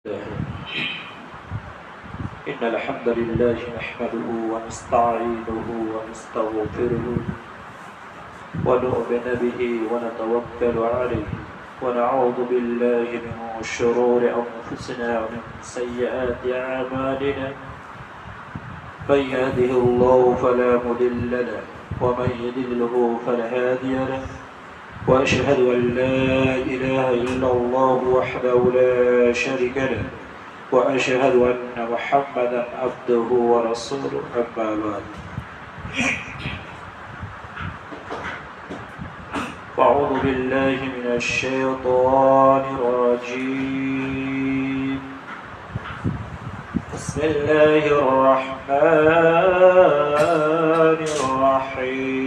إن الحمد لله نحمده ونستعينه ونستغفره ونؤمن به ونتوكل عليه ونعوذ بالله من شرور أنفسنا ومن سيئات أعمالنا من يهده الله فلا مضل له ومن يضلل فلا هادي له وأشهد أن لا إله إلا الله وحده لا شريك له وأشهد أن محمدا عبده ورسوله أما بعد أعوذ بالله من الشيطان الرجيم بسم الله الرحمن الرحيم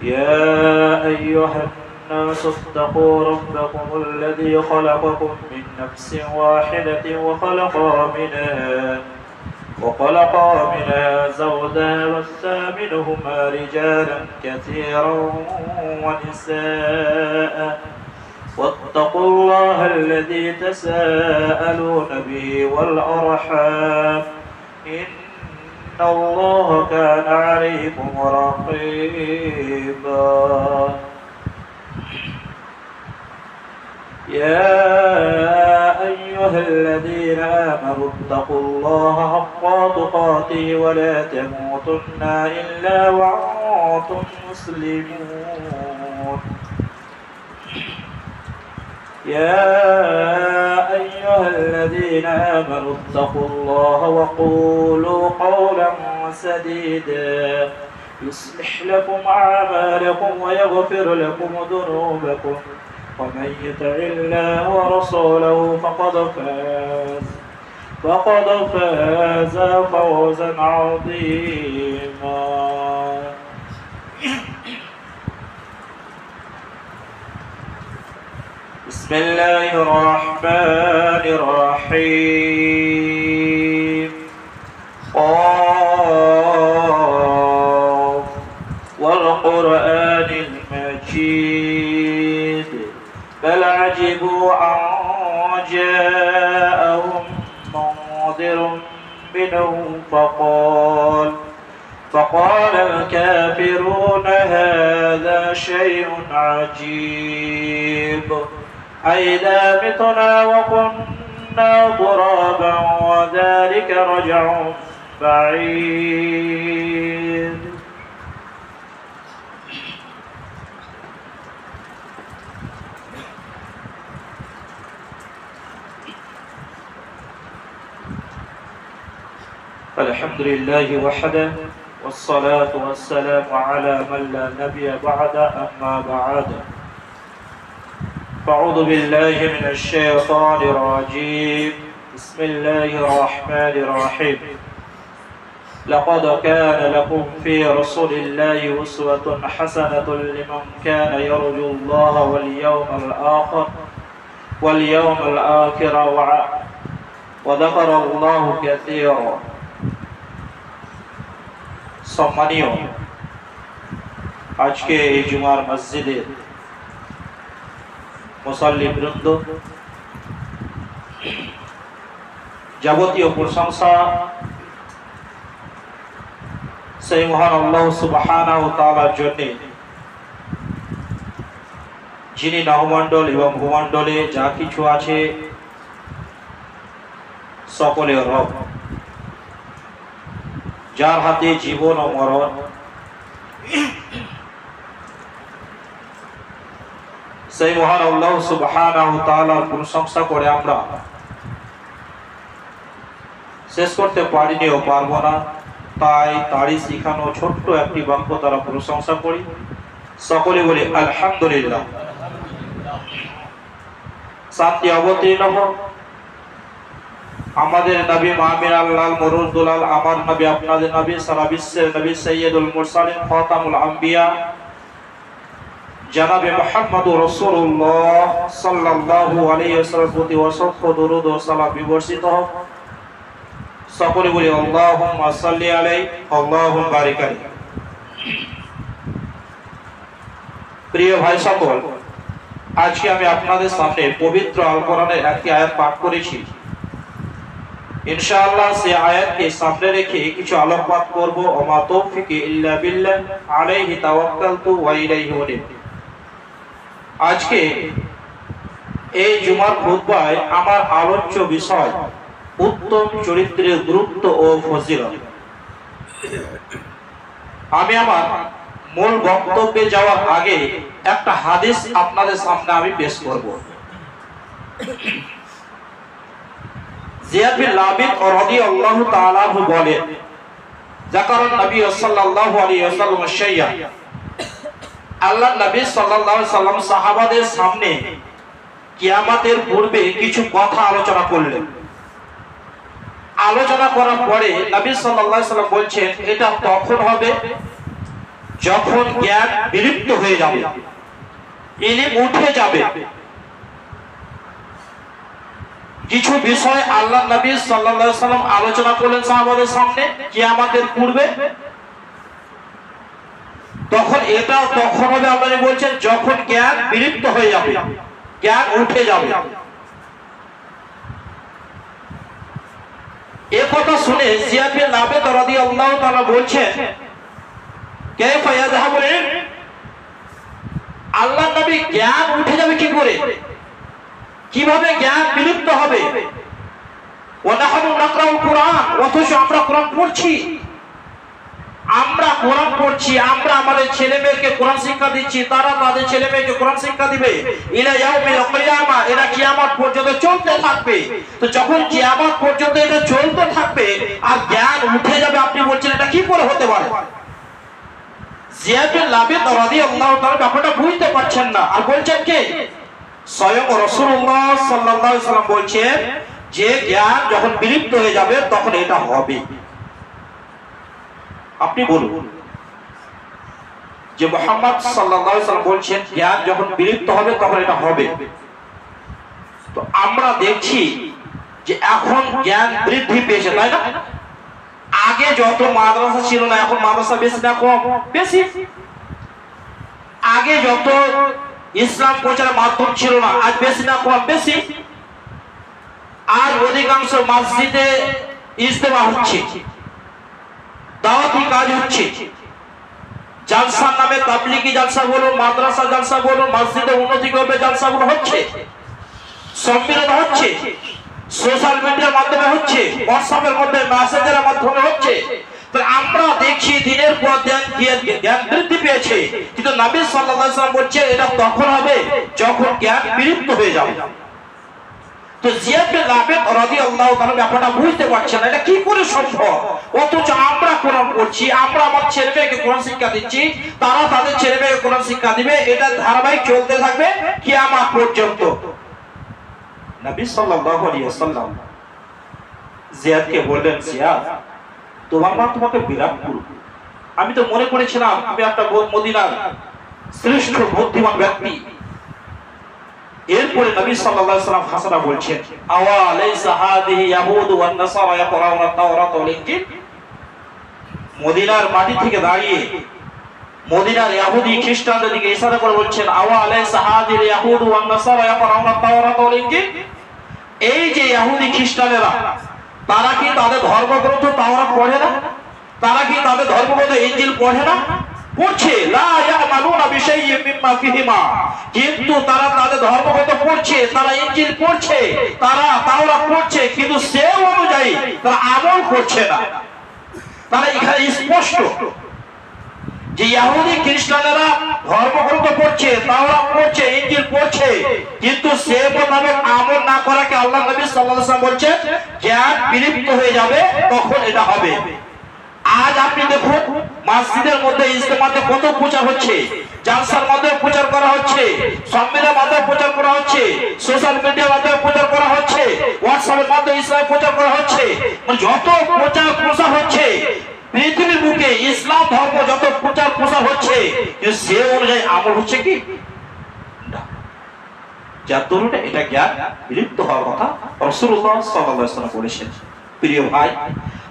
يا أيها الناس اتقوا ربكم الذي خلقكم من نفس واحدة وخلق منها زوجها وبث منهما رجالا كثيرا ونساء واتقوا الله الذي تساءلون به والأرحام إن الله كان عليكم رقيبا يا أيها الذين آمنوا اتقوا الله حق تقاته ولا تموتن إلا وأنتم مسلمون يا أيها الذين آمنوا اتقوا الله وقولوا قولا سديدا يصلح لكم أعمالكم ويغفر لكم ذنوبكم ومن يطع الله ورسوله فقد فاز فوزا عظيما بسم الله الرحمن الرحيم قاف والقرآن المجيد بل عجبوا أن جاءهم منذر منهم فقال الكافرون هذا شيء عجيب أئذا متنا وكنا ترابا وذلك رجع بعيد الحمد لله وحده والصلاة والسلام على من لا نبي بعد أما بعد أعوذ بالله من الشيطان الرجيم بسم الله الرحمن الرحيم لقد كان لكم في رسول الله أسوة حسنة لمن كان يرجو الله واليوم الآخر وذكر الله كثيرا সম্মানীয় আজকে এই জুমার মসজিদে মুসাল্লি বৃন্দ, যাবতীয় প্রশংসা সেই মহান আল্লাহ সুবহানাহু ওয়া তাআলার জন্য, যিনি নভমণ্ডল এবং ভূমণ্ডলে যা কিছু আছে সকলের রব, যার হাতে জীবন ও মরণ, সেই মহান আল্লাহ সুবহানাহু ওয়া তাআলার প্রশংসা করে আমরা শেষ করতে পারিনি ও পারবো না। তাই তারই শিখানো ছোট্ট একটি বাক্য দ্বারা প্রশংসা করি। সকলে বলি আলহামদুলিল্লাহ। শান্তি অবতীর্ণ হোক আমাদের নবী মামির আল্লাহ মরুদুলাল আমার নবী আপনাদের নবী সারা বিশ্বের নবী সৈয়দুল মুরসালিন খাতামুল আম্বিয়া জনাবে মুহাম্মদুর রাসূলুল্লাহ সাল্লাল্লাহু আলাইহি ওয়াসাল্লাম প্রতি অসংখ্য দরুদ ও সালাম বিবর্ষিত হোক। সকলে বলি আল্লাহুম্মা সাল্লি আলাইহি আল্লাহুম্মা বারিক আলাইহি। প্রিয় ভাই সকল, আজকে আমি আপনাদের সামনে পবিত্র আল কোরআনের একটি আয়াত পাঠ করেছি। ইনশাআল্লাহ সেই আয়াতকে সামনে রেখে কিছু আলোকপাত করব। ওমা তৌফিকি ইল্লা বিল্লাহ আলাইহি তাওয়াক্কালতু ওয়া ইলাইহি উনীব। আজকে এই জুমার খুতবায় আমার আলোচ্য বিষয় উত্তম চরিত্রের গুরুত্ব ও ফজিলত। আমি আমার মূল বক্তব্যে যাওয়ার আগে একটা হাদিস আপনাদের সামনে আমি পেশ করব। জিয়াদ বিন লাবিদ রাদিয়াল্লাহু তাআলা আনহু বলেন, যাকারান নবী সাল্লাল্লাহু আলাইহি ওয়াসাল্লাম শাইয়া, আল্লাহর নবী সাল্লাল্লাহু আলাইহি ওয়াসাল্লাম সাহাবাদের সামনে কিয়ামতের পূর্বে কিছু কথা আলোচনা করলেন। আলোচনা করার পরে নবী সাল্লাল্লাহু আলাইহি ওয়াসাল্লাম বলছেন, এটা তখন হবে যখন জ্ঞান বিলুপ্ত হয়ে যাবে, ইলম উঠে যাবে। কিছু বিষয় আল্লাহ নবী সাল্লাল্লাহু আলাইহি ওয়াসাল্লাম আলোচনা করলেন সাহাবাদের সামনে কিয়ামতের পূর্বে। তখন এটা তখন হবে, আল্লাহ বলছেন, যখন জ্ঞান বিলুপ্ত হয়ে যাবে, জ্ঞান উঠে যাবে। এই কথা শুনে জিয়াদ বিন লাবিদ রাদিয়াল্লাহু তাআলা বলছেন, কাইফা ইয়াযহাবু ইলম, আল্লাহর নবী জ্ঞান উঠে যাবে কি করে, কিভাবে জ্ঞান বিলুপ্ত হবে? ওয়া নাহনু নাকরাউল কুরআন, অথচ আমরা কোরআন পড়ছি, আমরা কোরআন পড়ছি, আমরা আমাদের ছেলে মেয়েকে কোরআন শিক্ষা দিচ্ছি, তারা তাদের ছেলে মেয়েকে কোরআন শিক্ষা দিবে। ইলা ইয়াউমিল কিয়ামা, এটা কিয়ামত পর্যন্ত চলতে থাকবে। তো যখন কিয়ামত পর্যন্ত এটা চলতে থাকবে আর জ্ঞান উঠে যাবে, আপনি বলছেন এটা কি করে হতে পারে? জিয়াদ বিন লাবিদ রাদিয়াল্লাহু তাআলা ব্যাপারটা বুঝতে পারছেন না, আর বলছেন কে? স্বয়ং রাসূলুল্লাহ সাল্লাল্লাহু আলাইহি ওয়াসাল্লাম বলছেন যে জ্ঞান যখন বিলুপ্ত হয়ে যাবে তখন এটা হবে। আপনি বলুন যে মুহাম্মদ সাল্লাল্লাহু আলাইহি ওয়াসাল্লাম বলছেন জ্ঞান যখন বিলুপ্ত হবে তখন এটা হবে। তো আমরা দেখছি যে এখন জ্ঞান বৃদ্ধি পেয়েছে, তাই না? আগে যত মাদ্রাসা ছিল না, এখন মাদ্রাসা বেশি না কম? বেশি। আগে যত ইসলাম প্রচারের মাধ্যম ছিল না, আজ বেশি না কম? বেশি। আজ অধিকাংশ মসজিদে ইজতেমা হচ্ছে, দাওয়াতি কাজ হচ্ছে, জালসার নামে তাবলীগি জালসা বলুন, মাদ্রাসা জালসা বলুন, মসজিদে উন্নতি করবে জালসাগুলো হচ্ছে, সম্মেলন হচ্ছে, সোশ্যাল মিডিয়ার মাধ্যমে হচ্ছে, হোয়াটসঅ্যাপের মধ্যে মেসেজের মাধ্যমে হচ্ছে। আমরা দেখছি দিনের পর দিন জ্ঞান বৃদ্ধি পেয়েছে, কিন্তু নবী সাল্লাল্লাহু আলাইহি ওয়াসাল্লাম বলছে এটা তখন হবে যখন জ্ঞান বিলুপ্ত হয়ে যাবে। তো জিয়াদ বিন লাবিদ রাদিয়াল্লাহু তাআলা ব্যাপারটা বুঝতে পারছেন না, এটা কি করে সম্ভব? অথচ আমরা কোরআন পড়ছি, আমরা আমার ছেলে মেয়েকে কোরআন শিক্ষা দিচ্ছি, তারা তাদের ছেলে মেয়েকে কোরআন শিক্ষা দিবে, এটা ধারাবাহিক চলতে থাকবে কিয়ামত পর্যন্ত। নবী সাল্লাল্লাহু আলাইহি ওয়াসাল্লাম জিয়াদকে বললেন, জিয়াদ, তোমার মা তোমাকে বিরাট করুন। আমি তো মনে করেছিলাম তুমি একটা মদিনার শ্রেষ্ঠ বুদ্ধিমান ব্যক্তি। এরপরে নবী সাল্লাল্লাহু আলাইহি ওয়াসাল্লাম হাসানা বলছেন, আওয়া লাইসা হাদিহি ইয়াহুদ ওয়ান নাসারা ইয়াকরাউনা তাওরাত ওয়াল ইনজিল। মদিনার মাটি থেকে দাঁড়িয়ে মদিনার ইহুদি খ্রিস্টানদের দিকে ইশারা করে বলছেন, আওয়া লাইসা হাদিহি ইয়াহুদ ওয়ান নাসারা ইয়াকরাউনা তাওরাত ওয়াল ইনজিল। এই যে ইহুদি খ্রিস্টানেরা, তারা কি তাদের ধর্মগ্রন্থ তাওরাত পড়ে না? তারা কি তাদের ধর্মগ্রন্থ ইনজিল পড়ে না? পড়ছে। লা ইয়ামালুনা বিশাইইন মিম্মা ফিহিমা, কিন্তু তারা তাদের ধর্মগ্রন্থ পড়ছে, তারা ইনজিল পড়ছে, তারা তাওরাত পড়ছে, কিন্তু সে অনুযায়ী তারা আমল করছে না। তারা এখানে স্পষ্ট যে ইহুদি খ্রিস্টানেরা ধর্মগ্রন্থ পড়ছে, তাওরাত পড়ছে, ইনজিল পড়ছে, কিন্তু সে মোতাবেক আমল না করাকে আল্লাহ নবী সাল্লাল্লাহু আলাইহি ওয়াসাল্লাম বলছেন জ্ঞান বিলুপ্ত হয়ে যাবে, তখন এটা হবে। আজ আপনি দেখুন মসজিদের মধ্যে ইজতেমাতে কত প্রচার হচ্ছে, জালসার মাধ্যমে প্রচার করা হচ্ছে, সম্মেলনের মাধ্যমে প্রচার করা হচ্ছে, সোশ্যাল মিডিয়ার মাধ্যমে প্রচার করা হচ্ছে, হোয়াটসঅ্যাপের মাধ্যমে ইসলাম প্রচার করা হচ্ছে। যত প্রচার প্রসার হচ্ছে পৃথিবীর বুকে, ইসলাম ধর্ম যত প্রচার প্রসার হচ্ছে, সে অনুযায়ী আমল হচ্ছে কি? যার দরুন এটা জ্ঞান বিলুপ্ত হওয়ার কথা রাসূলুল্লাহ সাল্লাল্লাহু আলাইহি ওয়াসাল্লাম বলেছেন। প্রিয় ভাই,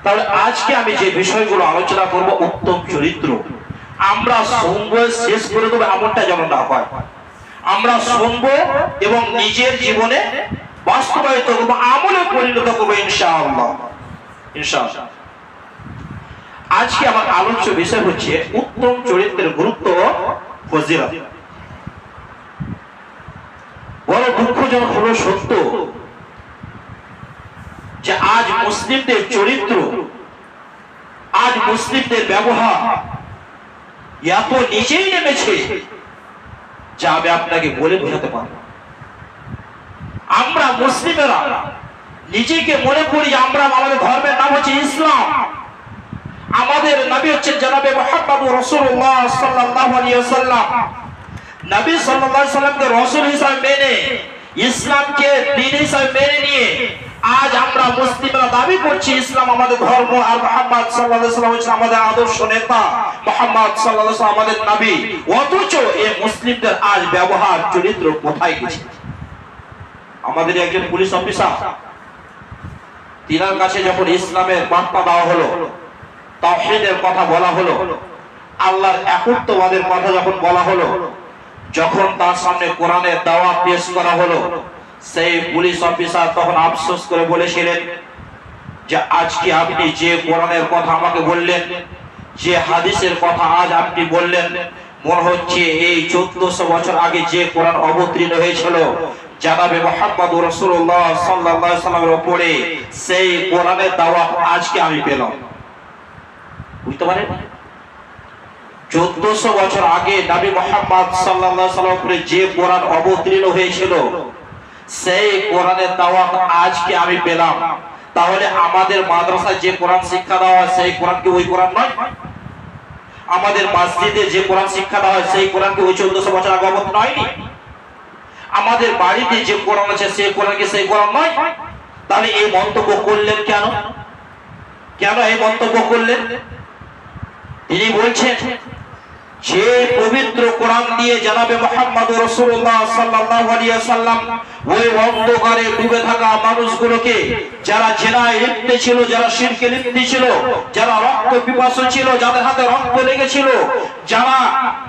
তাহলে আজকে আমি যে বিষয়গুলো আলোচনা করব, উত্তম চরিত্র, আমরা সঙ্গে শেষ করে দেবো এমনটা যেন না হয়। আমরা শুনবো এবং নিজের জীবনে বাস্তবায়িত করবো, আমলে পরিণত করবো ইনশাআল্লাহ। ইনশাআল্লাহ আজকে আমার আলোচ্য বিষয় হচ্ছে উত্তম চরিত্রের গুরুত্ব ও ফজিলত। বড় দুঃখজনক হলো সত্য যে আজ মুসলিমদের চরিত্র, আজ মুসলিমদের ব্যবহার এত নিচেই নেমেছে যা আমি আপনাকে বলে বোঝাতে পারবো। আমরা মুসলিমেরা নিজেকে মনে করি আমরা, আমাদের ধর্মের নাম হচ্ছে ইসলাম, আমাদের নবী হচ্ছেন জনাবে মুহাম্মদ রাসূলুল্লাহ সাল্লাল্লাহু আলাইহি ওয়াসাল্লাম। নবী সাল্লাল্লাহু আলাইহি ওয়াসাল্লামকে রাসূল হিসেবে মেনে, ইসলামকে দ্বীন হিসেবে মেনে নিয়ে আজ আমরা মুসলিমরা দাবি করছি ইসলাম আমাদের ধর্ম, আর মুহাম্মদ সাল্লাল্লাহু আলাইহি ওয়াসাল্লাম হচ্ছেন আমাদের আদর্শ নেতা, মুহাম্মদ সাল্লাল্লাহু আলাইহি ওয়াসাল্লাম আমাদের নবী। অথচ এই মুসলিমদের আজ ব্যবহার চরিত্র কোথায় গেছে? আমাদের একজন পুলিশ অফিসার, তিনার কাছে যখন ইসলামের বার্তা দেওয়া হলো, তাওহীদের কথা বলা হলো, আল্লাহর একত্ববাদের কথা যখন বলা হলো, যখন তার সামনে কোরআনের দাওয়াত পেশ করা হলো, সেই পুলিশ অফিসার তখন আফসোস করে বলেছিলেন যে আজকে আপনি যে কোরআনের কথা আমাকে বললেন, যে হাদিসের কথা আজ আপনি বললেন, মনে হচ্ছে এই 1400 বছর আগে যে কোরআন অবতীর্ণ হয়েছিল জনাবে মুহাম্মদ রাসূলুল্লাহ সাল্লাল্লাহু আলাইহি ওয়াসাল্লামের উপরে, সেই কোরআনের দাওয়াত আজকে আমি পেলাম। বুঝতে পারেন, 1400 বছর আগে নবী মুহাম্মদ সাল্লাল্লাহু আলাইহি ওয়াসাল্লামের উপরে যে কোরআন অবতীর্ণ হয়েছিল, সেই কোরআনের দাওয়াত আজকে আমি পেলাম। তাহলে আমাদের মাদ্রাসায় যে কোরআন শিক্ষা দেওয়া হয় সেই কোরআন কি ওই কোরআন নয়? আমাদের মসজিদে যে কোরআন শিক্ষা দেওয়া হয় সেই কোরআন কি ওই 1400 বছর আগে অবতীর্ণ হয়নি? আমাদের বাড়িতে যে কোরআন আছে সেই কোরআন কি সেই কোরআন নয়? তাহলে এই মন্তব্য করলেন কেন? কেন এই মন্তব্য করলেন? তিনি বলছেন যে পবিত্র কোরআন দিয়ে জনাবে মুহাম্মদ রাসূলুল্লাহ সাল্লাল্লাহু আলাইহি ওয়াসাল্লাম ওই অন্ধকারে ডুবে থাকা মানুষগুলোকে, যারা জিনায় লিপ্ত ছিল, যারা শিরকে লিপ্ত ছিল, যারা রক্ত পিপাসু ছিল, যাদের হাতে রক্ত লেগেছিল, যারা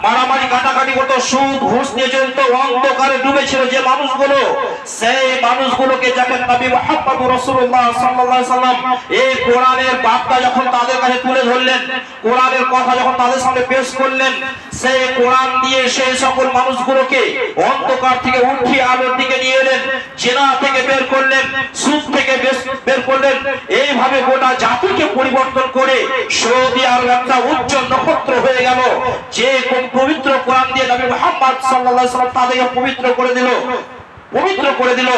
মারামারি কাটাকাটি করতো, সুদ ঘুষ নিয়ে চলতো, অন্ধকারে ডুবে ছিল যে মানুষগুলো, সেই মানুষগুলোকে যখন নবী মুহাম্মদ রাসূলুল্লাহ সাল্লাল্লাহু আলাইহি ওয়াসাল্লাম এই কোরআনের বার্তা যখন তাদের কাছে তুলে ধরলেন, কোরআনের কথা যখন তাদের সামনে পেশ করলেন, সেই কোরআন দিয়ে সেই সকল মানুষগুলোকে অন্ধকার থেকে উঠিয়ে আলোর দিকে নিয়ে এলেন, জিনা থেকে বের করলেন, সুদ থেকে বের করলেন। এইভাবে গোটা জাতিকে পরিবর্তন করে সৌদি আরব একটা উজ্জ্বল নক্ষত্র হয়ে গেল। যে পবিত্র কোরআন দিয়ে নবী মুহাম্মদ সাল্লাল্লাহু আলাইহি ওয়াসাল্লাম তাদেরকে পবিত্র করে দিল,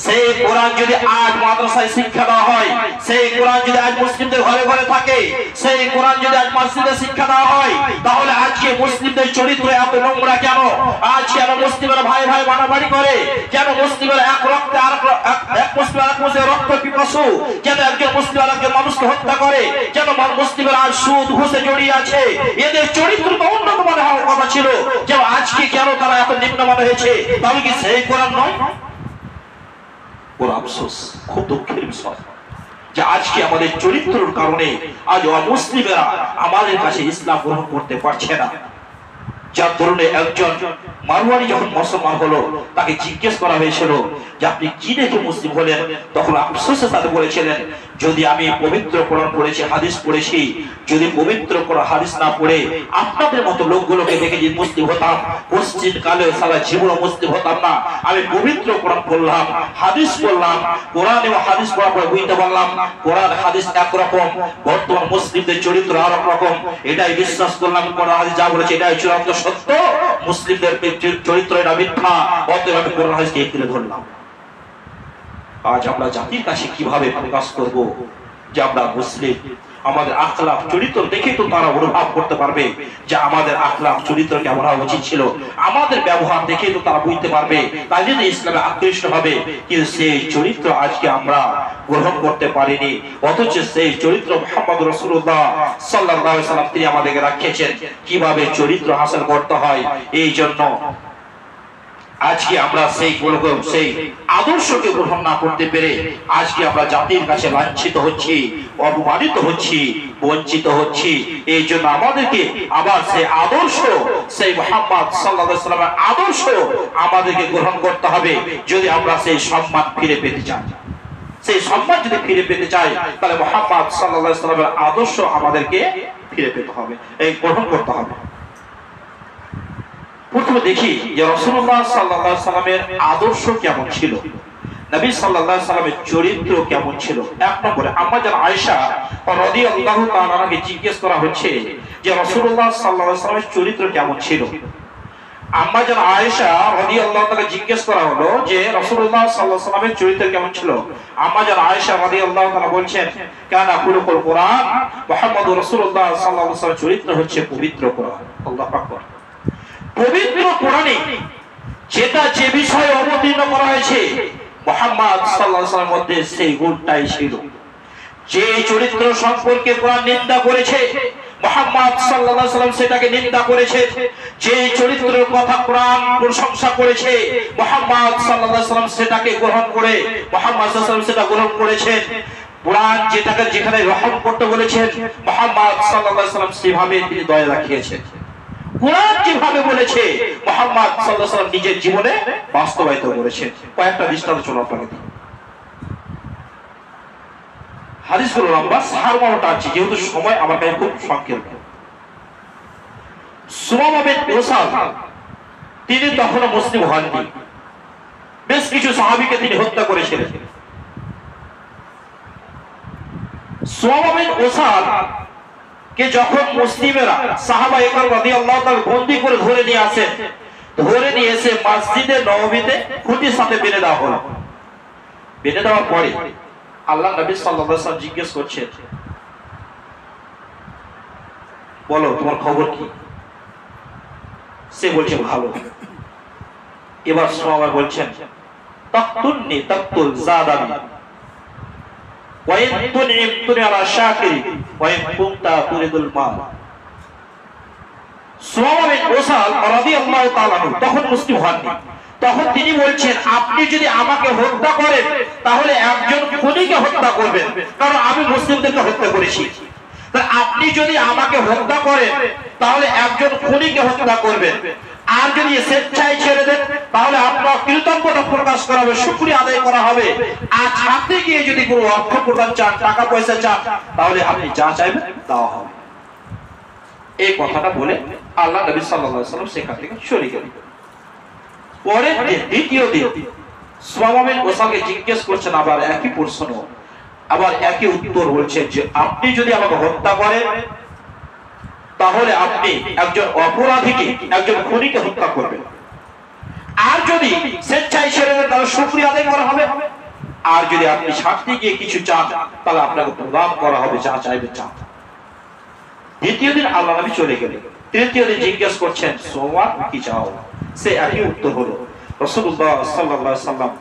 সেই কোরআন যদি আজ মাদ্রাসায় শিক্ষা দেওয়া হয়, সেই কোরআন যদি আজ মুসলিমদের ঘরে ঘরে থাকে, সেই কোরআন যদি আজ মসজিদে শিক্ষা দেওয়া হয়, তাহলে আজকে মুসলিমদের চরিত্র এত নোংরা কেন? আজ কেন মুসলিমরা ভাই ভাই মারামারি করে? কেন মুসলিমরা এক রক্তে এক মুসলিমের রক্ত পিপাসু? কেন একজন মুসলিম আরেকজন মানুষকে হত্যা করে? কেন মুসলিমরা আজ সুদ ঘুষে জড়িয়ে আছে? এদের চরিত্র তো উন্নত মানের হওয়ার কথা ছিল, যে আজকে কেন তারা এত নিম্নমানের হয়েছে? তাহলে কি সেই কোরআন নয়? ওর আফসোস, খুব দুঃখের বিষয় যে আজকে আমাদের চরিত্রের কারণে আজ অমুসলিমেরা আমাদের কাছে ইসলাম গ্রহণ করতে পারছে না। যার ধরনের একজন মারওয়ানি যখন মুসলমান হলো, তাকে জিজ্ঞেস করা হয়েছিল যে আপনি কি দেখে মুসলিম হলেন? তখন আফসোসের সাথে বলেছিলেন, যদি আমি পবিত্র কোরআন পড়েছি, হাদিস পড়েছি, যদি পবিত্র কোরআন হাদিস না পড়ে আপনাদের মতো লোকগুলোকে দেখে যদি মুসলিম হতাম, পশ্চিম কালে সারা জীবন মুসলিম হতাম না। আমি পবিত্র কোরআন পড়লাম, হাদিস পড়লাম, কোরআন এবং হাদিস পড়ার পরে বুঝতে পারলাম কোরআন হাদিস একরকম, বর্তমান মুসলিমদের চরিত্র আর এক রকম। এটাই বিশ্বাস করলাম, কোরআন হাদিস যা বলেছে এটাই চূড়ান্ত সত্য, মুসলিমদের চরিত্র এটা মিথ্যা, অতএব আমি কোরআন হাদিসকে তুলে ধরলাম। আজ আমরা জাতির কাছে কিভাবে প্রকাশ করব যে আমরা মুসলিম? আমাদের আখলাক চরিত্র দেখে তো তারা অনুভব করতে পারবে যে আমাদের আখলাক চরিত্র কেমন হওয়া উচিত ছিল। আমাদের ব্যবহার দেখে তো তারা বুঝতে পারবে, তাই জন্য ইসলামে আকৃষ্ট হবে। কিন্তু সেই চরিত্র আজকে আমরা গ্রহণ করতে পারিনি, অথচ সেই চরিত্র মুহাম্মদ রাসূলুল্লাহ সাল্লাল্লাহু আলাইহি ওয়াসাল্লাম তিনি আমাদেরকে রাখিয়েছেন কিভাবে চরিত্র হাসিল করতে হয়। এই জন্য আজকে আমরা সেই আদর্শকে গ্রহণ না করতে পেরে আজকে আমরা জাতির কাছে লাঞ্ছিত হচ্ছি, অপমানিত হচ্ছি, বঞ্চিত হচ্ছি। এই জন্য আমাদেরকে আবার সেই আদর্শ, সেই সেই মুহাম্মদ সাল্লাল্লাহু আলাইহি ওয়াসাল্লামের আদর্শ আমাদেরকে গ্রহণ করতে হবে যদি আমরা সেই সম্মান ফিরে পেতে চাই। সেই সম্মান যদি ফিরে পেতে চাই তাহলে মুহাম্মদ সাল্লাল্লাহু আলাইহি ওয়াসাল্লামের আদর্শ আমাদেরকে ফিরে পেতে হবে, এই গ্রহণ করতে হবে। প্রথমে দেখি যে রাসূলুল্লাহ সাল্লাল্লাহু আলাইহি ওয়াসাল্লামের আদর্শ কেমন ছিল, নবী সাল্লাল্লাহু আলাইহি ওয়াসাল্লামের চরিত্র কেমন ছিল। এক নম্বরে আম্মা জান আয়েশা রাদিয়াল্লাহু তাআলা আনহাকে জিজ্ঞেস করা হচ্ছে যে রাসূলুল্লাহ সাল্লাল্লাহু আলাইহি ওয়াসাল্লামের চরিত্র কেমন ছিল। আম্মা জান আয়েশা রাদিয়াল্লাহু তাআলা জিজ্ঞেস করা হলো যে রাসূলুল্লাহ সাল্লাল্লাহু আলাইহি ওয়াসাল্লামের চরিত্র কেমন ছিল। আম্মা জান আয়েশা রাদিয়াল্লাহু তাআলা বলছেন কানা খুলুকুল কুরআন, মুহাম্মদুর রাসূলুল্লাহ সাল্লাল্লাহু আলাইহি ওয়াসাল্লামের চরিত্র হচ্ছে পবিত্র কোরআন। আল্লাহু আকবার। পবিত্র কোরআনে যেটা যে বিষয়ে অবতীর্ণ করা হয়েছে মুহাম্মদ সাল্লাল্লাহু আলাইহি ওয়াসাল্লামের মধ্যে সেই গুণটাই ছিল। যে চরিত্র সম্পর্কে কোরআন নিন্দা করেছে মুহাম্মদ সাল্লাল্লাহু আলাইহি ওয়াসাল্লাম সেটাকে নিন্দা করেছে। যে চরিত্রের কথা কোরআন প্রশংসা করেছে মুহাম্মদ সাল্লাল্লাহু আলাইহি ওয়াসাল্লাম সেটাকে গ্রহণ করে মুহাম্মদ সাল্লাল্লাহু আলাইহি ওয়াসাল্লাম সেটা গ্রহণ করেছেন। কোরআন যেটাকে যেখানে রহম করতে বলেছেন মুহাম্মদ সাল্লাল্লাহু আলাইহি ওয়াসাল্লাম সেভাবে তিনি দয়া রাখিয়েছেন। কোরআন যেভাবে বলেছে মুহাম্মদ সাল্লাল্লাহু আলাইহি ওয়াসাল্লাম নিজের জীবনে বাস্তবায়িত করেছেন। কয়েকটা দৃষ্টান্ত চলো আপনাকে দিই। হাদিসগুলো লম্বা, সারমর্মটা আছে যেহেতু সময় আমার কাছে খুব সংক্ষিপ্ত। সুমামা বিন উসাল তিনি তখনও মুসলিম হননি, বেশ কিছু সাহাবীকে তিনি হত্যা করেছিলেন। সুমামা বিন উসাল কে যখন মুসলিমেরা সাহাবা একরাম রাদিয়াল্লাহু তাআলা বন্দী করে ধরে নিয়ে আসেন, ধরে নিয়ে এসে মসজিদে নববীতে খুঁটির সাথে বেঁধে দেওয়া হলো। বেঁধে দেওয়ার পরে আল্লাহ নবী সাল্লাল্লাহু আলাইহি ওয়াসাল্লাম জিজ্ঞেস করছেন বলো তোমার খবর কি? সে বলছে ভালো। এবার সাহাবা বলছেন তাকতুলনি তাকতুল জাদানি ওয়া ইন তুনইমতুনি আলা শাকিরি ওয়া ইন কুনতা তুরিদুল মাল। সুমামা বিন উসাল রাদিয়াল্লাহু তাআলা তখন মুসলিম হননি। তখন তিনি বলছেন আপনি যদি আমাকে হত্যা করেন তাহলে একজন খুনিকে হত্যা করবেন, কারণ আমি মুসলিমদেরকে হত্যা করেছি। তাহলে আপনি যদি আমাকে হত্যা করেন তাহলে একজন খুনিকে হত্যা করবেন, আর যদি স্বেচ্ছায় ছেড়ে দেন তাহলে আপনার কৃতজ্ঞতা প্রকাশ করা হবে, শুকরিয়া আদায় করা হবে। আর ছাড়তে গিয়ে যদি কোনো অর্থ প্রদান চান, টাকা পয়সা চান, তাহলে আপনি যা চাইবেন দেওয়া হবে। এই কথাটা বলে আল্লাহ নবী সাল্লাল্লাহু আলাইহি ওয়াসাল্লাম সেখান থেকে সরে গেলেন। পরের দিন দ্বিতীয় দিন সুমামা বিন উসালকে জিজ্ঞেস করছেন আবার একই প্রশ্ন, আবার একই উত্তর বলছেন যে আপনি যদি আমাকে হত্যা করেন তাহলে আপনি একজন অপরাধীকে, একজন খুনিকে হত্যা করবেন, আর যদি স্বেচ্ছায় ছেড়ে দেন তাহলে শুকরিয়া আদায় করা হবে, আর যদি আপনি ছাড়তে গিয়ে কিছু চান তাহলে আপনাকে প্রদান করা হবে, যা চাইবেন চান। দ্বিতীয় দিন আল্লাহ নবী চলে গেলেন। তৃতীয় দিন জিজ্ঞেস করছেন সোমবার কি চাও? সে একই উত্তর হলো রাসূলুল্লাহ সাল্লাল্লাহু আলাইহি ওয়াসাল্লাম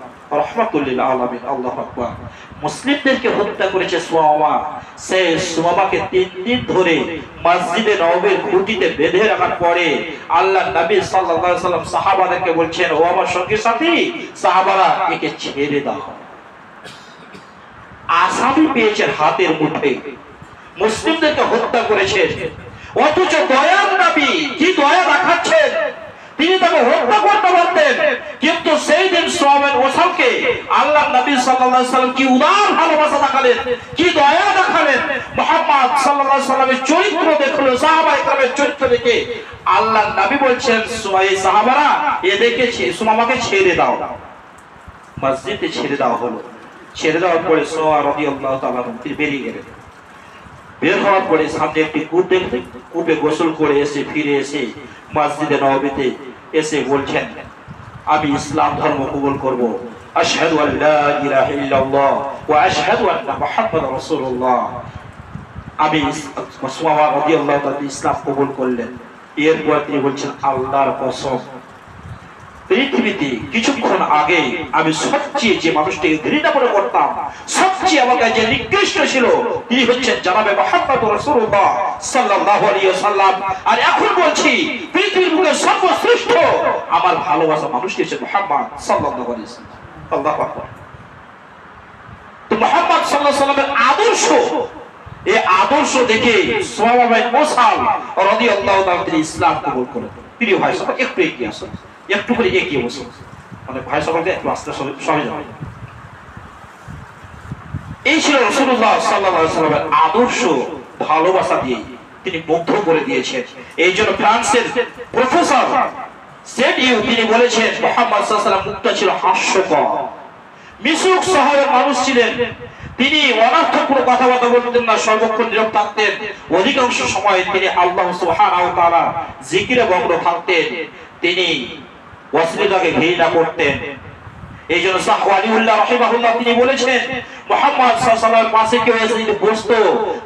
রাহমাতুল লিল আলামিন। আল্লাহু আকবার। মুসলিমদেরকে হত্যা করেছে সুমামা। সে সুমামাকে 3 দিন ধরে মসজিদে নববীর খুঁটিতে বেঁধে রাখার পরে আল্লাহ নবী সাল্লাল্লাহু আলাইহি ওয়াসাল্লাম সাহাবাদেরকে বলছেন ও আমার সঙ্গী সাথী সাহাবারা একে ছেড়ে দাও। আসামি পেয়েছেন হাতের মুঠোয়, মুসলিমদেরকে হত্যা করেছেন, অথচ দয়ার নবী কি দয়া দেখাচ্ছেন, তিনি তাকে হত্যা করতে পারতেন, কিন্তু সেই দিন সুমামা বিন উসালকে আল্লাহ নবী সাল্লাল্লাহু আলাইহি ওয়াসাল্লাম কি উদার ভালোবাসা দেখালেন, কি দয়া দেখালেন। মুহাম্মদ সাল্লাল্লাহু আলাইহি ওয়াসাল্লামের চরিত্র দেখলো, সাহাবায়ে কেরামের চরিত্র দেখে আল্লাহ নবী বলছেন এই সাহাবারা এ দেখেছে সুমামাকে ছেড়ে দাও। মসজিদে ছেড়ে দেওয়া হলো। ছেড়ে দেওয়ার পরে সুমামা রাদিয়াল্লাহু তাআলা তিনি বেরিয়ে গেলেন। বের হওয়ার পরে সামনে একটি কূপ দেখলেন, কূপে গোসল করে এসে ফিরে এসে মসজিদে নববীতে এসে বলছেন আমি ইসলাম ধর্ম কবুল করব, আশহাদু আল্লা ইলাহা ইল্লাল্লাহ ওয়া আশহাদু আন্না মুহাম্মাদার রাসূলুল্লাহ। আমি সুমামা রাদিয়াল্লাহু তাআলা ইসলাম কবুল করলেন। এরপর তিনি বলছেন আল্লাহর কসম পৃথিবীতে কিছুক্ষণ আগে আমি সবচেয়ে যে মানুষটিকে ঘৃণা মনে করতাম, সবচেয়ে আমার কাছে নিকৃষ্ট ছিল, তিনি হচ্ছেন জনাবে মুহাম্মদুর রাসূলুল্লাহ সাল্লাল্লাহু আলাইহি ওয়াসাল্লাম। আর এখন বলছি পৃথিবীর বুকে সর্বশ্রেষ্ঠ আমার ভালোবাসা মানুষটি হচ্ছে মুহাম্মদ সাল্লাল্লাহু আলাইহি ওয়াসাল্লাম। আল্লাহু আকবার। তো মুহাম্মদ সাল্লাল্লাহু আলাইহি ওয়াসাল্লামের আদর্শ, এই আদর্শ দেখে সুমামা বিন উসাল রাদিয়াল্লাহু তাআলা তিনি ইসলাম কবুল করেন। প্রিয় ভাই সকল একটু এগিয়ে আসুন, একটু করে এগিয়ে বসুন, মানে ভাই সকলকে একটু আস্তে সরে যাবে। এই ছিল রাসূলুল্লাহ সাল্লাল্লাহু আলাইহি ওয়াসাল্লামের আদর্শ, ভালোবাসা দিয়ে তিনি মুগ্ধ করে দিয়েছেন। এই জন্য ফ্রান্সের প্রফেসর সেডিউ তিনি বলেছেন মুহাম্মদ সাল্লাল্লাহু আলাইহি ওয়াসাল্লাম মুখটা ছিল হাস্যকর, মিশুক শহরের মানুষ ছিলেন, তিনি অনর্থপূর্ণ কথাবার্তা বলতেন না, সর্বক্ষণ নীরব থাকতেন, অধিকাংশ সময় তিনি আল্লাহ সুবহানাহু ওয়া তাআলা জিকিরে মগ্ন থাকতেন, তিনি অশ্লীলতাকে ঘৃণা করতেন। এই জন্য শাহ ওয়ালিউল্লাহ রাহিমাহুল্লাহ তিনি বলেছেন মুহাম্মদ সাল্লাল্লাহু আলাইহি ওয়াসাল্লামের পাশে কেউ এসে যদি বসতো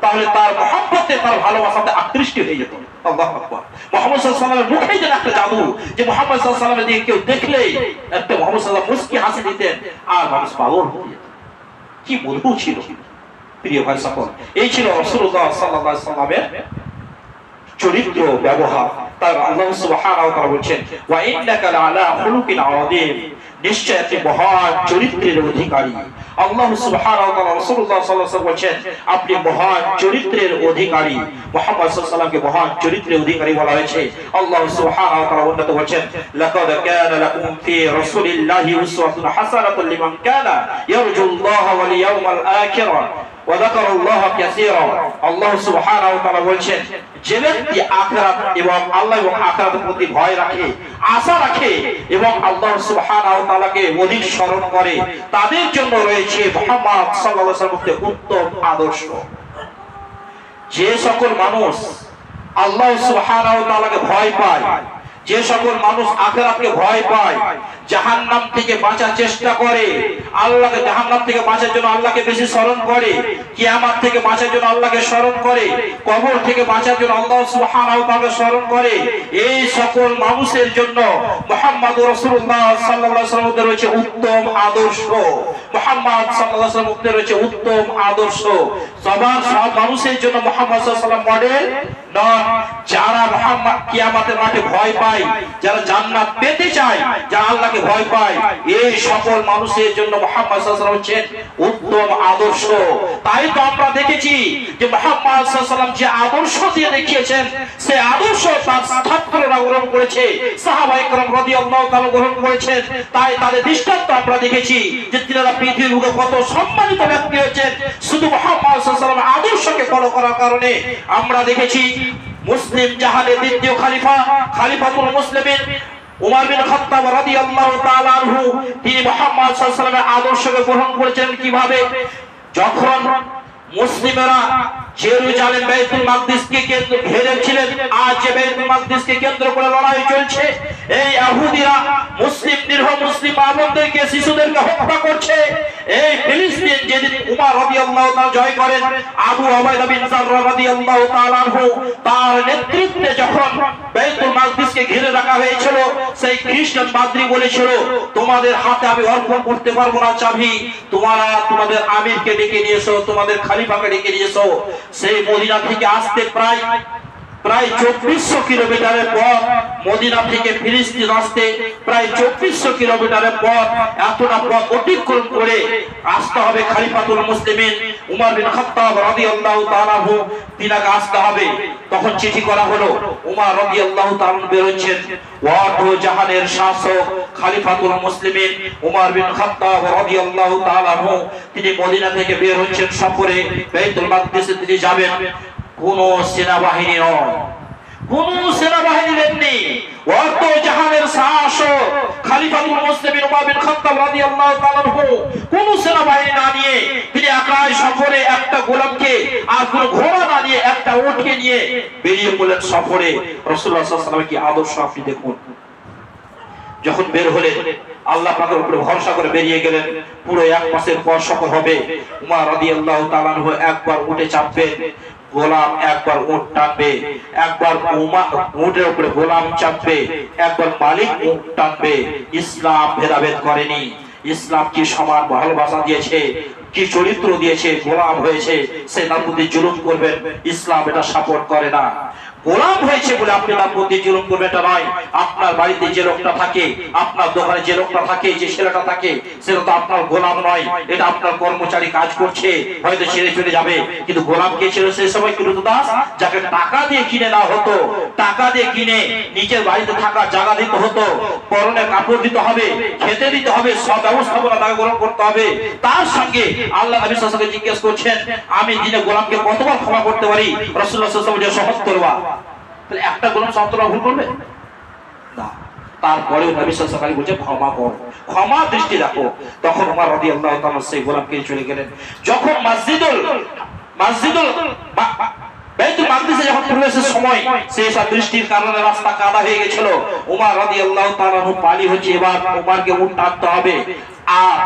তাহলে তার মহব্বতে, তার ভালোবাসাতে আকৃষ্ট হয়ে যেত। আল্লাহু আকবার। মুহাম্মদ সাল্লাল্লাহু আলাইহি ওয়াসাল্লামের মুখে যেন একটা জাদু, যে মুহাম্মদ সাল্লাল্লাহু আলাইহি ওয়াসাল্লামের দিকে কেউ দেখলেই একটা মুহাম্মদ সাল্লাল্লাহু আলাইহি ওয়াসাল্লাম মুস্কি হাসি দিতেন আর মানুষ পাগল হয়ে যেত। কি মধুর ছিল প্রিয় ভাই সকল। এই ছিল রাসূলুল্লাহ সাল্লাল্লাহু আলাইহি ওয়াসাল্লামের চরিত্র, ব্যবহার। তার আল্লাহ সুবহানাহু ওয়া তাআলা বলেন ওয়া ইন্নাকা লাআলা খুলুকিন আযীম, নিশ্চয় আপনি মহান চরিত্রের অধিকারী। আল্লাহ সুবহানাহু ওয়া তাআলা রাসূলুল্লাহ সাল্লাল্লাহু আলাইহি ওয়াসাল্লাম বলেন আপনি মহান চরিত্রের অধিকারী। মুহাম্মদ সাল্লাল্লাহু আলাইহি ওয়াসাল্লামকে মহান চরিত্রের অধিকারী বলা হয়েছে। আল্লাহ সুবহানাহু ওয়া তাআলা উন্নত বলেন লাকাদ কানা লাকুম ফি রাসূলিল্লাহি উসওয়াতুন হাসানাতুন লিমান কানা ইয়ারজুল্লাহা ওয়াল ইয়াওমাল আখির ওয়া যাকারাল্লাহা কাসীরা। আল্লাহ সুবহানাহু ওয়া তাআলা বলেন যে ব্যক্তি আখিরাত এবং আল্লাহ এবং আখিরাতের প্রতি ভয় রাখে, আশা রাখে এবং আল্লাহ সুবহানাহু ওয়া তাআলাকে অধিক স্মরণ করে, তাদের জন্য রয়েছে মুহাম্মদ সাল্লাল্লাহু আলাইহি ওয়াসাল্লামের উত্তম আদর্শ। যে সকল মানুষ আল্লাহ সুবহানাহু ওয়া তাআলাকে ভয় পায়, যে সকল মানুষ আখিরাতকে ভয় পায়, জাহান্নাম থেকে বাঁচার চেষ্টা করে, আল্লাহকে জাহান্নাম থেকে বাঁচার জন্য আল্লাহকে বেশি স্মরণ করে, কিয়ামত থেকে বাঁচার জন্য আল্লাহকে স্মরণ করে, কবর থেকে বাঁচার জন্য আল্লাহ সুবহানাহু ওয়া তাআলাকে স্মরণ করে, এই সকল মানুষের জন্য মুহাম্মদুর রাসূলুল্লাহ সাল্লাল্লাহু আলাইহি ওয়াসাল্লাম রয়েছে উত্তম আদর্শ। মুহাম্মদ সাল্লাল্লাহু আলাইহি ওয়াসাল্লাম রয়েছে উত্তম আদর্শ। সব মানুষের জন্য মুহাম্মদ সাল্লাল্লাহু আলাইহি ওয়াসাল্লাম মডেল নন। যারা মুহাম্মদ কিয়ামতের মাঠে ভয় পায়, যারা জান্নাত পেতে চায়, যারা আল্লাহকে ভয় পায়, এই সকল মানুষের জন্য মুহাম্মদ সাল্লাল্লাহু আলাইহি ওয়াসাল্লাম হচ্ছেন উত্তম আদর্শ। তাই তো আমরা দেখেছি যে মুহাম্মদ সাল্লাল্লাহু আলাইহি ওয়াসাল্লাম যে আদর্শ দিয়ে দেখিয়েছেন, সেই আদর্শ তার ছাত্ররা গ্রহণ করেছে, সাহাবায়ে কেরাম রাদিয়াল্লাহু তাআলা গ্রহণ করেছেন। তাই তাদের দৃষ্টান্ত আমরা দেখেছি যে তিনারা পৃথিবীর বুকে কত সম্মানিত ব্যক্তি হয়েছেন শুধু মুহাম্মদ সাল্লাল্লাহু আলাইহি ওয়াসাল্লামের আদর্শকে ফলো করার কারণে। আমরা দেখেছি মুসলিম জাহানের দ্বিতীয় খলিফা, খলিফাতুল মুসলিমিন উমর বিন খাত্তাব রাদিয়াল্লাহু তাআলা আনহু, তিনি মুহাম্মদ সাল্লাল্লাহু আলাইহি ওয়াসাল্লামের আদর্শকে গ্রহণ করেছেন। কিভাবে? যখন মুসলিমেরা জেরুজালেম বাইতুল মাকদিসকে কেন্দ্র ঘিরেছিলেন, আজ যে বাইতুল মাকদিসকে কেন্দ্র করে লড়াই চলছে, এই ইহুদিরা মুসলিম নিরীহ মুসলিম মানবদেরকে, শিশুদেরকে হত্যা করছে। এই ফিলিস্তিন যেদিন উমর রাদিয়াল্লাহু তাআলা জয় করেন, আবু উবাইদা বিন জাররাহ রাদিয়াল্লাহু তাআলা আনহু তার নেতৃত্বে যখন বাইতুল মাকদিসকে ঘিরে রাখা হয়েছিল, সেই খ্রিস্টান পাদ্রী বলেছিল তোমাদের হাতে আমি অর্পণ করতে পারবো না চাবি, তোমরা তোমাদের আমিরকে ডেকে নিয়ে এসো, তোমাদের খলিফাকে ডেকে নিয়ে এসো। সেই মদিনা থেকে আসতে প্রায় 2400 কিলোমিটারের পথ, মদিনা থেকে ফিলিস্তিন আসতে প্রায় 2400 কিলোমিটারের পথ, এতটা পথ অতিক্রম করে আসতে হবে খলিফাতুল মুসলিমিন উমর বিন খাত্তাব রাদিয়াল্লাহু তাআলা আনহু, তিনাকে আসতে হবে। তখন চিঠি করা হলো, উমর রাদিয়াল্লাহু তাআলা বের হচ্ছেন, ওয়ার্ধ জাহানের শাসক খলিফাতুল মুসলিমিন উমর বিন খাত্তাব রাদিয়াল্লাহু তাআলা আনহু, তিনি মদিনা থেকে বের হচ্ছেন সফরে, বাইতুল মাকদিসে তিনি যাবেন। কোন সেনাবাহিনী নয়, কোন সেনাবাহিনী নেই, ওয়ার্ধ জাহানের শাসক খলিফাতুল মুসলিমিন উমর বিন খাত্তাব রাদিয়াল্লাহু তাআলা আনহু কোন সেনাবাহিনী না নিয়ে তিনি একাই সফরে, একটা গোলামকে আর কোন ঘোড়া না নিয়ে একটা উটকে নিয়ে বেরিয়ে পড়লেন সফরে। রাসূলুল্লাহ সাল্লাল্লাহু আলাইহি ওয়াসাল্লামের কি আদর্শ আপনি দেখুন। যখন বের হলেন আল্লাহ পাকের উপরে ভরসা করে বেরিয়ে গেলেন, পুরো এক মাসের পর সফর হবে। উমর রাদিয়াল্লাহু তাআলা আনহু একবার উঠে চাপবেন, গোলাম একবার উট টানবে, একবার উটের উপরে গোলাম চাপবে, একবার মালিক উট টানবে। ইসলাম ভেদাভেদ করেনি। ইসলাম কি সমান ভালোবাসা দিয়েছে, কি চরিত্র দিয়েছে। গোলাম হয়েছে সে তার প্রতি জুলুম করবেন, ইসলাম এটা সাপোর্ট করে না। গোলাম হয়েছে বলে আপনি তার প্রতি জুলুম করবেন এটা নয়। আপনার বাড়িতে যে লোকটা থাকে, আপনার দোকানে যে লোকটা থাকে, যে ছেলেটা থাকে, সেটা তো আপনার গোলাম নয়, এটা আপনার কর্মচারী, কাজ করছে, হয়তো ছেড়ে চলে যাবে। কিন্তু গোলাম কে ছিল সেই সময়? ক্রীতদাস, যাকে টাকা দিয়ে কিনে নেওয়া হতো, টাকা দিয়ে কিনে নিজের বাড়িতে থাকা জায়গা দিতে হতো, পরনে কাপড় দিতে হবে, খেতে দিতে হবে, সব ব্যবস্থাপনা তাকে গ্রহণ করতে হবে। তার সঙ্গে আল্লাহ নবী সাল্লাল্লাহু আলাইহি ওয়াসাল্লাম জিজ্ঞেস করছেন, আমি দিনে গোলামকে কতবার ক্ষমা করতে পারি? রাসূলুল্লাহ সাল্লাল্লাহু আলাইহি ওয়াসাল্লাম ৭০ বার। তাহলে একটা গোলাম ৭০ বার ভুল করবে না। তারপরেও নবী সাল্লাল্লাহু আলাইহি ওয়াসাল্লাম বলছে ক্ষমা করো, ক্ষমা দৃষ্টি রাখো। তখন ওমর রাদিয়াল্লাহু তাআলা সেই গোলামকে চলে গেলেন। যখন মসজিদুল বাইতুল মাকদিসে যখন প্রবেশের সময়, সেই সব বৃষ্টির কারণে রাস্তা কাদা হয়ে গেছিল। ওমর রাদিয়াল্লাহু তাআলা পালি হচ্ছে, এবার ওমরকে উট টানতে হবে আর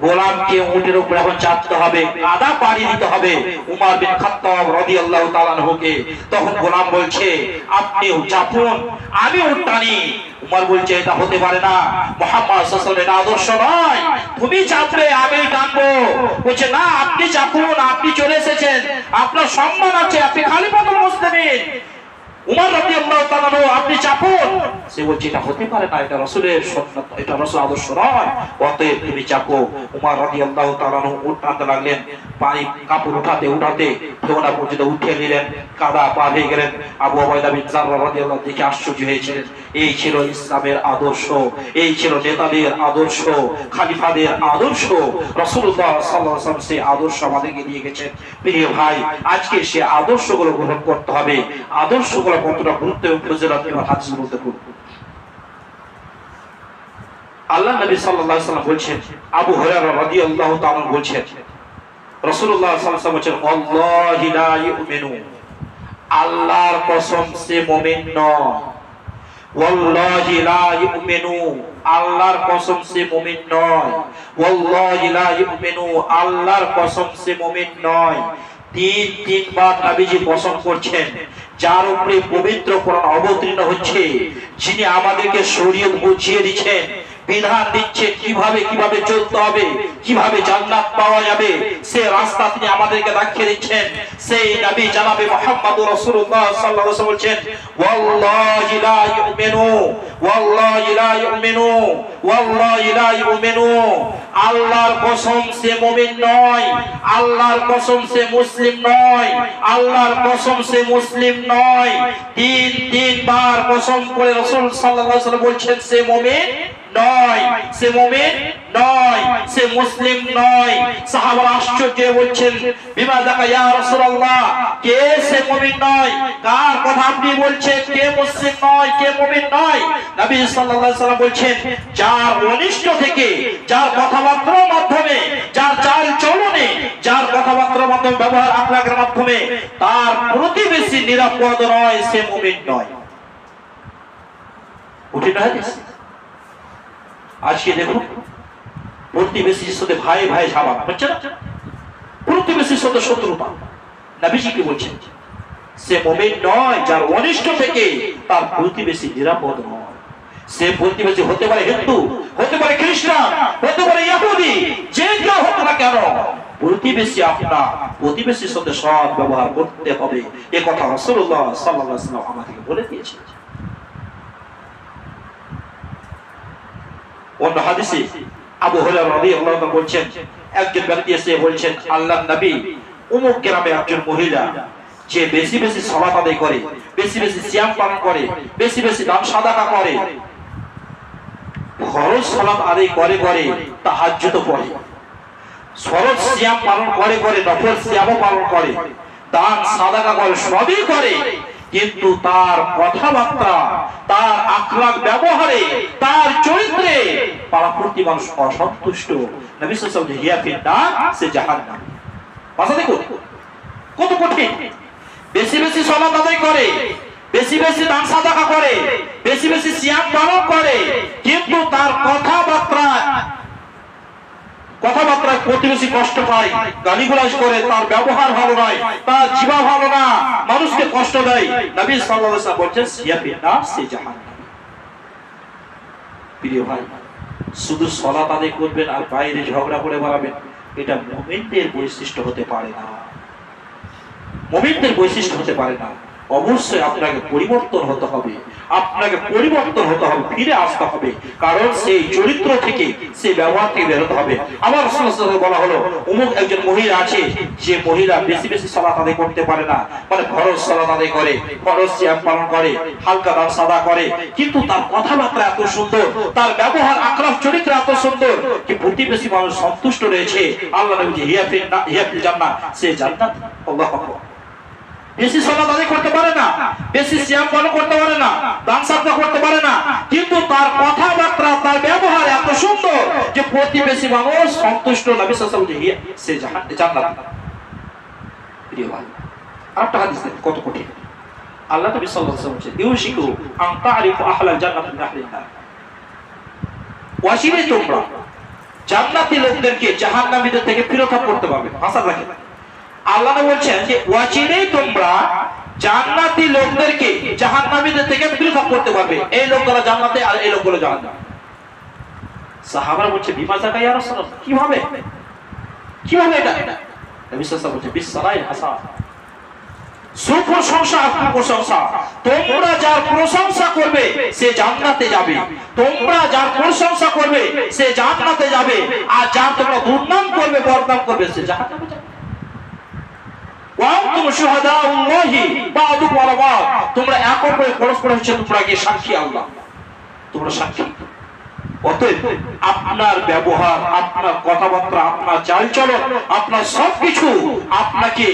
গোলামকে উটের উপরে এখন চাপতে হবে, কাদা পাড়ি দিতে হবে উমর বিন খাত্তাব রাদিয়াল্লাহু তাআলা আনহুকে। তখন গোলাম বলছে, আপনি চাপুন, আমি উট টানি। উমর বলছে, এটা হতে পারে না, মুহাম্মদ সাল্লাল্লাহু আলাইহি ওয়াসাল্লাম আদর্শ নয়, তুমি চাপবে আমি টানবো। বলছে, না আপনি চাপুন, আপনি চলে এসেছেন, আপনার সম্মান আছে, আপনি খলিফাতুল মুসলিমিন। উমর রাদিয়াল্লাহু তাআলা আপনি চাপুন। সে বলছে, এটা হতে পারে না, এটা রাসূলের সুন্নাত, এটা রাসূলের আদর্শ নয়, অতএব তুমি চাপো। উমর রাদিয়াল্লাহু তাআলা উট টানতে লাগলেন, পানি কাপড় উঠাতে উঠাতে ফেওনা পর্যন্ত উঠিয়ে নিলেন, কাদা পা হয়ে গেলেন। আবু উবাইদা বিন জাররাহ রাদিয়াল্লাহু দেখে আশ্চর্য হয়েছিলেন। এই ছিল ইসলামের আদর্শ, এই ছিল নেতাদের আদর্শ, খলিফাদের আদর্শ। রাসূলুল্লাহ সাল্লাল্লাহু আলাইহি ওয়াসাল্লাম সেই আদর্শ আমাদেরকে দিয়ে গেছেন। প্রিয় ভাই, আজকে সেই আদর্শগুলো গ্রহণ করতে হবে। আদর্শগুলো কতটা গুরুত্ব এবং ফজিলত এবং হাদিসের মধ্যে করব। আল্লাহ নবী সাল্লাল্লাহু আলাইহি ওয়াসাল্লাম বলেন, আবু হুরায়রা রাদিয়াল্লাহু তাআলা বলেন, রাসূলুল্লাহ সাল্লাল্লাহু আলাইহি ওয়াসাল্লাম বলেন, আল্লাহি লা ইউমিনু, আল্লাহর কসম সে মুমিন নয়। ওয়াল্লাহি লা ইউমিনু, আল্লাহর কসম সে মুমিন নয়। ওয়াল্লাহি লা ইউমিনু, আল্লাহর কসম সে মুমিন নয়। তিনবার নবীজি কসম করছেন, যার উপরে পবিত্র কোরআন অবতীর্ণ হচ্ছে, যিনি আমাদেরকে শরীয়ত বুঝিয়ে দিচ্ছেন, বিধান দিচ্ছেন, কিভাবে কিভাবে চলতে হবে, কিভাবে জান্নাত পাওয়া যাবে, সে রাস্তা তিনি আমাদেরকে দেখিয়ে দিচ্ছেন। সেই নবী জনাবে মুহাম্মদুর রাসূলুল্লাহ সাল্লাল্লাহু আলাইহি ওয়াসাল্লাম বলেন, ওয়াল্লাহি লা ইউমিনু, ওয়াল্লাহি লা ইউমিনু, ওয়াল্লাহি লা ইউমিনু, আল্লাহর কসম সে মুমিন নয়, আল্লাহর কসম সে মুসলিম নয়, আল্লাহর কসম সে মুসলিম নয়। তিনবার কসম করে রাসূল সাল্লাল্লাহু আলাইহি ওয়াসাল্লাম বলছেন, সে মুমিন নয়, সে মুমিন নয়, সে মুসলিম নয়। সাহাবারা আশ্চর্য বলছেন, বিমা যাকা ইয়া রাসূলুল্লাহ, কে সে মুমিন নয়? কার কথা আপনি বলছেন? কে মুসলিম নয়, কে মুমিন নয়? নবী সাল্লাল্লাহু আলাইহি ওয়াসাল্লাম বলছেন, যার অনিষ্ট থেকে, যার কথাবার্তার মাধ্যমে, যার চাল চলনে, যার কথাবার্তার মাধ্যমে, ব্যবহার আখলাকের মাধ্যমে তার প্রতিবেশী নিরাপদ নয়, সে মুমিন নয়। উঠে না হাদিস। আজকে দেখুন, প্রতিবেশীর সাথে ভাই ভাই ঝামেলা হচ্ছে না, প্রতিবেশীর সাথে শত্রুতা। নবীজি কি বলছেন? সে মুমিন নয়, যার অনিষ্ট থেকে তার প্রতিবেশী নিরাপদ নয়। সে প্রতিবেশী হতে পারে হিন্দু, হতে পারে খ্রিস্টান, হতে পারে ইহুদি, যে কেউ হোক না কেন, প্রতিবেশী আপনার, প্রতিবেশীর সাথে সৎ ব্যবহার করতে হবে। এ কথা রাসূলুল্লাহ সাল্লাল্লাহু আলাইহি ওয়াসাল্লাম আমাদেরকে বলে দিয়েছেন। অন্য হাদিসে আবু হুরায়রা রাদিয়াল্লাহু তাআলা বলেন, একজন ব্যক্তি এসে বলছেন, আল্লাহর নবী, অমুক গ্রামে একজন মহিলা যে বেশি বেশি সালাত আদায় করে, বেশি বেশি সিয়াম পালন করে, বেশি বেশি দান সাদাকা করে, ফরজ সালাত আদায় করে করে তাহাজ্জুদ পড়ে, ফরজ সিয়াম পালন করে করে নফল সিয়ামও পালন করে, দান সাদাকা করে, সবই করে, কিন্তু তার কথাবার্তা, তার আখলাক ব্যবহারে, তার চরিত্রে পাড়াপড়শি মানুষ অসন্তুষ্ট। নবী সাল্লাল্লাহু আলাইহি ওয়াসাল্লাম হিয়া ফিন্নার, সে জাহান্নাম। কথা দেখুন কত কঠিন। বেশি বেশি সালাত আদায় করে, বেশি বেশি দান সাদাকা করে, বেশি বেশি সিয়াম পালন করে, কিন্তু তার কথাবার্তায় প্রতিবেশী কষ্ট পায়, গালিগালাজ করে, তার ব্যবহার ভালো নয়, তার জীবা ভালো না, মানুষকে কষ্ট দেয়। নবী সাল্লাল্লাহু আলাইহি ওয়াসাল্লাম বলেন, সিয়া ফিন্নার, সে জাহান্নাম। প্রিয় ভাই, শুধু সালাত আদায় করবেন আর বাইরে ঝগড়া করে বেড়াবেন, এটা মুমিনদের বৈশিষ্ট্য হতে পারে না, মুমিনদের বৈশিষ্ট্য হতে পারে না। অবশ্যই আপনাকে পরিবর্তন হতে হবে, আপনাকে পরিবর্তন হতে হবে, ফিরে আসতে হবে, কারণ সেই চরিত্র থেকে, সেই ব্যবহার থেকে বেরোতে হবে। আমার রাসূলুল্লাহ বলা হলো অমুক একজন মহিলা আছে, যে মহিলা বেশি বেশি সালাত আদায় করতে পারে না, মানে ফরজ সালাত আদায় করে, ফরজ সিয়াম পালন করে, হালকা দান সাদা করে, কিন্তু তার কথাবার্তা এত সুন্দর, তার ব্যবহার আখলাক চরিত্র এত সুন্দর যে প্রতিবেশী মানুষ সন্তুষ্ট রয়েছে। আল্লাহ নবী যে হিয়া ফিল জান্নাহ, সে জান্নাত। আল্লাহু আকবার। বেশি সালাত আদায় করতে পারে না, বেশি সিয়াম পালন করতে পারে না, দান সাদকা করতে পারে না, কিন্তু তার কথাবার্তা, তার ব্যবহার এত সুন্দর যে প্রতিবেশী মানুষ সন্তুষ্ট। নবী সাল্লাল্লাহু আলাইহি ওয়াসাল্লাম সে জান্নাত। প্রিয় ভাই, আরেকটা হাদিস কত কঠিন। আল্লাহ নবী সাল্লাল্লাহু আলাইহি ওয়াসাল্লাম বলেছেন, ইউশিকু আন তা'রিফু আহলাল জান্নাতি মিন আহলিন নার। ওয়াশিরে তোমরা জান্নাতি লোকদেরকে জাহান্নামীদের থেকে পৃথক করতে পারবে। হাসান রাখেন, আল্লাহ বলছেন যে ওয়াচিরেই তোমরা জান্নাতি লোকদেরকে জাহান্নামীদের থেকে পৃথক করতে পারবে। এই লোকগুলো জান্নাতে আর এই লোকগুলো জাহান্নামে। সাহাবারা বলছে বিমাজাকা ইয়া রাসূলুল্লাহ, কিভাবে কিভাবে এটা? নবী সাল্লাল্লাহু আলাইহি ওয়াসাল্লাম বলছে বিসসালাইল হাসান, সুপ্রশংসা, প্রশংসা। তোমরা যার প্রশংসা করবে সে জান্নাতে যাবে, তোমরা যার প্রশংসা করবে সে জান্নাতে যাবে, আর যার তোমরা দুর্নাম করবে, বদনাম করবে, সে জাহান্নামে যাবে। তোমরা এক অপরের পরস্পর হচ্ছে তোমরা কি সাক্ষী, আল্লাহ তোমরা সাক্ষী। অতএব আপনার ব্যবহার, আপনার কথাবার্তা, আপনার চালচলন, আপনার সবকিছু আপনাকে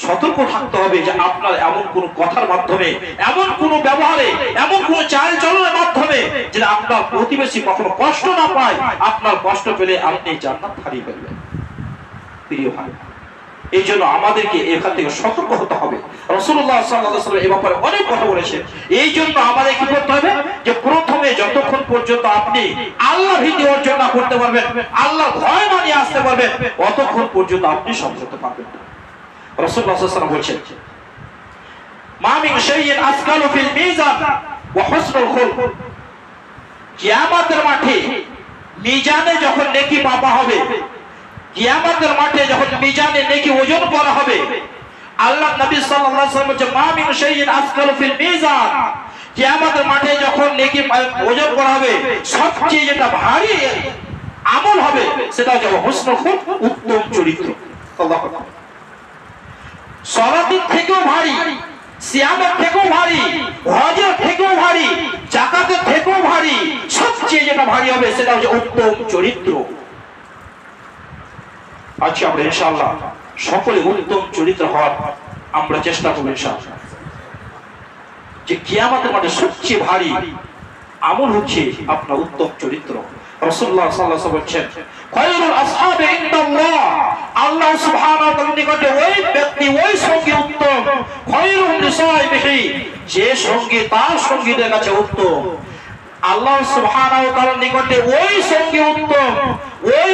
সতর্ক থাকতে হবে যে আপনার এমন কোন কথার মাধ্যমে, এমন কোন ব্যবহারে, এমন কোন চালচলনের মাধ্যমে যেন আপনার প্রতিবেশী কখনো কষ্ট না পায়। আপনার কষ্ট পেলে আপনি জান্নাত হারিয়ে ফেলবেন। প্রিয় ভাই, এই জন্য আমাদেরকে এখান থেকে সতর্ক হতে হবে। রাসূলুল্লাহ সাল্লাল্লাহু আলাইহি ওয়াসাল্লাম এই ব্যাপারে অনেক কথা বলেছেন। এই জন্য আমাদের কি করতে হবে যে প্রথমে যতক্ষণ পর্যন্ত আপনি আল্লাহ ভীতি অর্জন না করতে পারবেন, আল্লাহ ভয় মানিয়ে আসতে পারবেন, ততক্ষণ পর্যন্ত আপনি সমঝোতে পারবেন না। রাসূলুল্লাহ সাল্লাল্লাহু আলাইহি ওয়াসাল্লাম বলেছেন, মা মিন শাইইন আসকালু ফিল মিজান ওয়া হুসনুল খুলক। কিয়ামতের মাঠে মিজানে যখন নেকি মাপা হবে, কিয়ামতের মাঠে যখন মিজানে নেকি ওজন করা হবে, আল্লাহ নবী সাল্লাল্লাহু আলাইহি ওয়াসাল্লাম বলেন মা মিন শাইইন আসকালু ফিল মিজান। কিয়ামতের মাঠে যখন নেকি ওজন করা হবে, সবচেয়ে যেটা ভারী আমল হবে সেটা হচ্ছে হুসনুল খুলক, উত্তম চরিত্র। আল্লাহু আকবার। সালাতের থেকেও ভারী, সিয়ামের থেকেও ভারী, হজের থেকেও ভারী, যাকাতের থেকেও ভারী, সবচেয়ে যেটা ভারী হবে সেটা হচ্ছে উত্তম চরিত্র। আজকে আমরা ইনশাআল্লাহ সকলে উত্তম চরিত্র হওয়ার আমরা চেষ্টা করব ইনশাআল্লাহ। যে কিয়ামতের মাঠে সবচেয়ে ভারী আমল হচ্ছে আপনার উত্তম চরিত্র। রাসূলুল্লাহ সাল্লাল্লাহু আলাইহি ওয়াসাল্লাম বলেছেন, খায়রুল আসহাবি ইনদাল্লাহ, আল্লাহ সুবহানাহু ওয়া তাআলার নিকটে ওই ব্যক্তি, ওই সঙ্গী উত্তম, খায়রুল লিসাইবিহি, যে সঙ্গী তার সঙ্গীদের কাছে উত্তম। আল্লাহ সুবহানাহু ওয়া তাআলার নিকটে ওই সঙ্গী উত্তম, ওই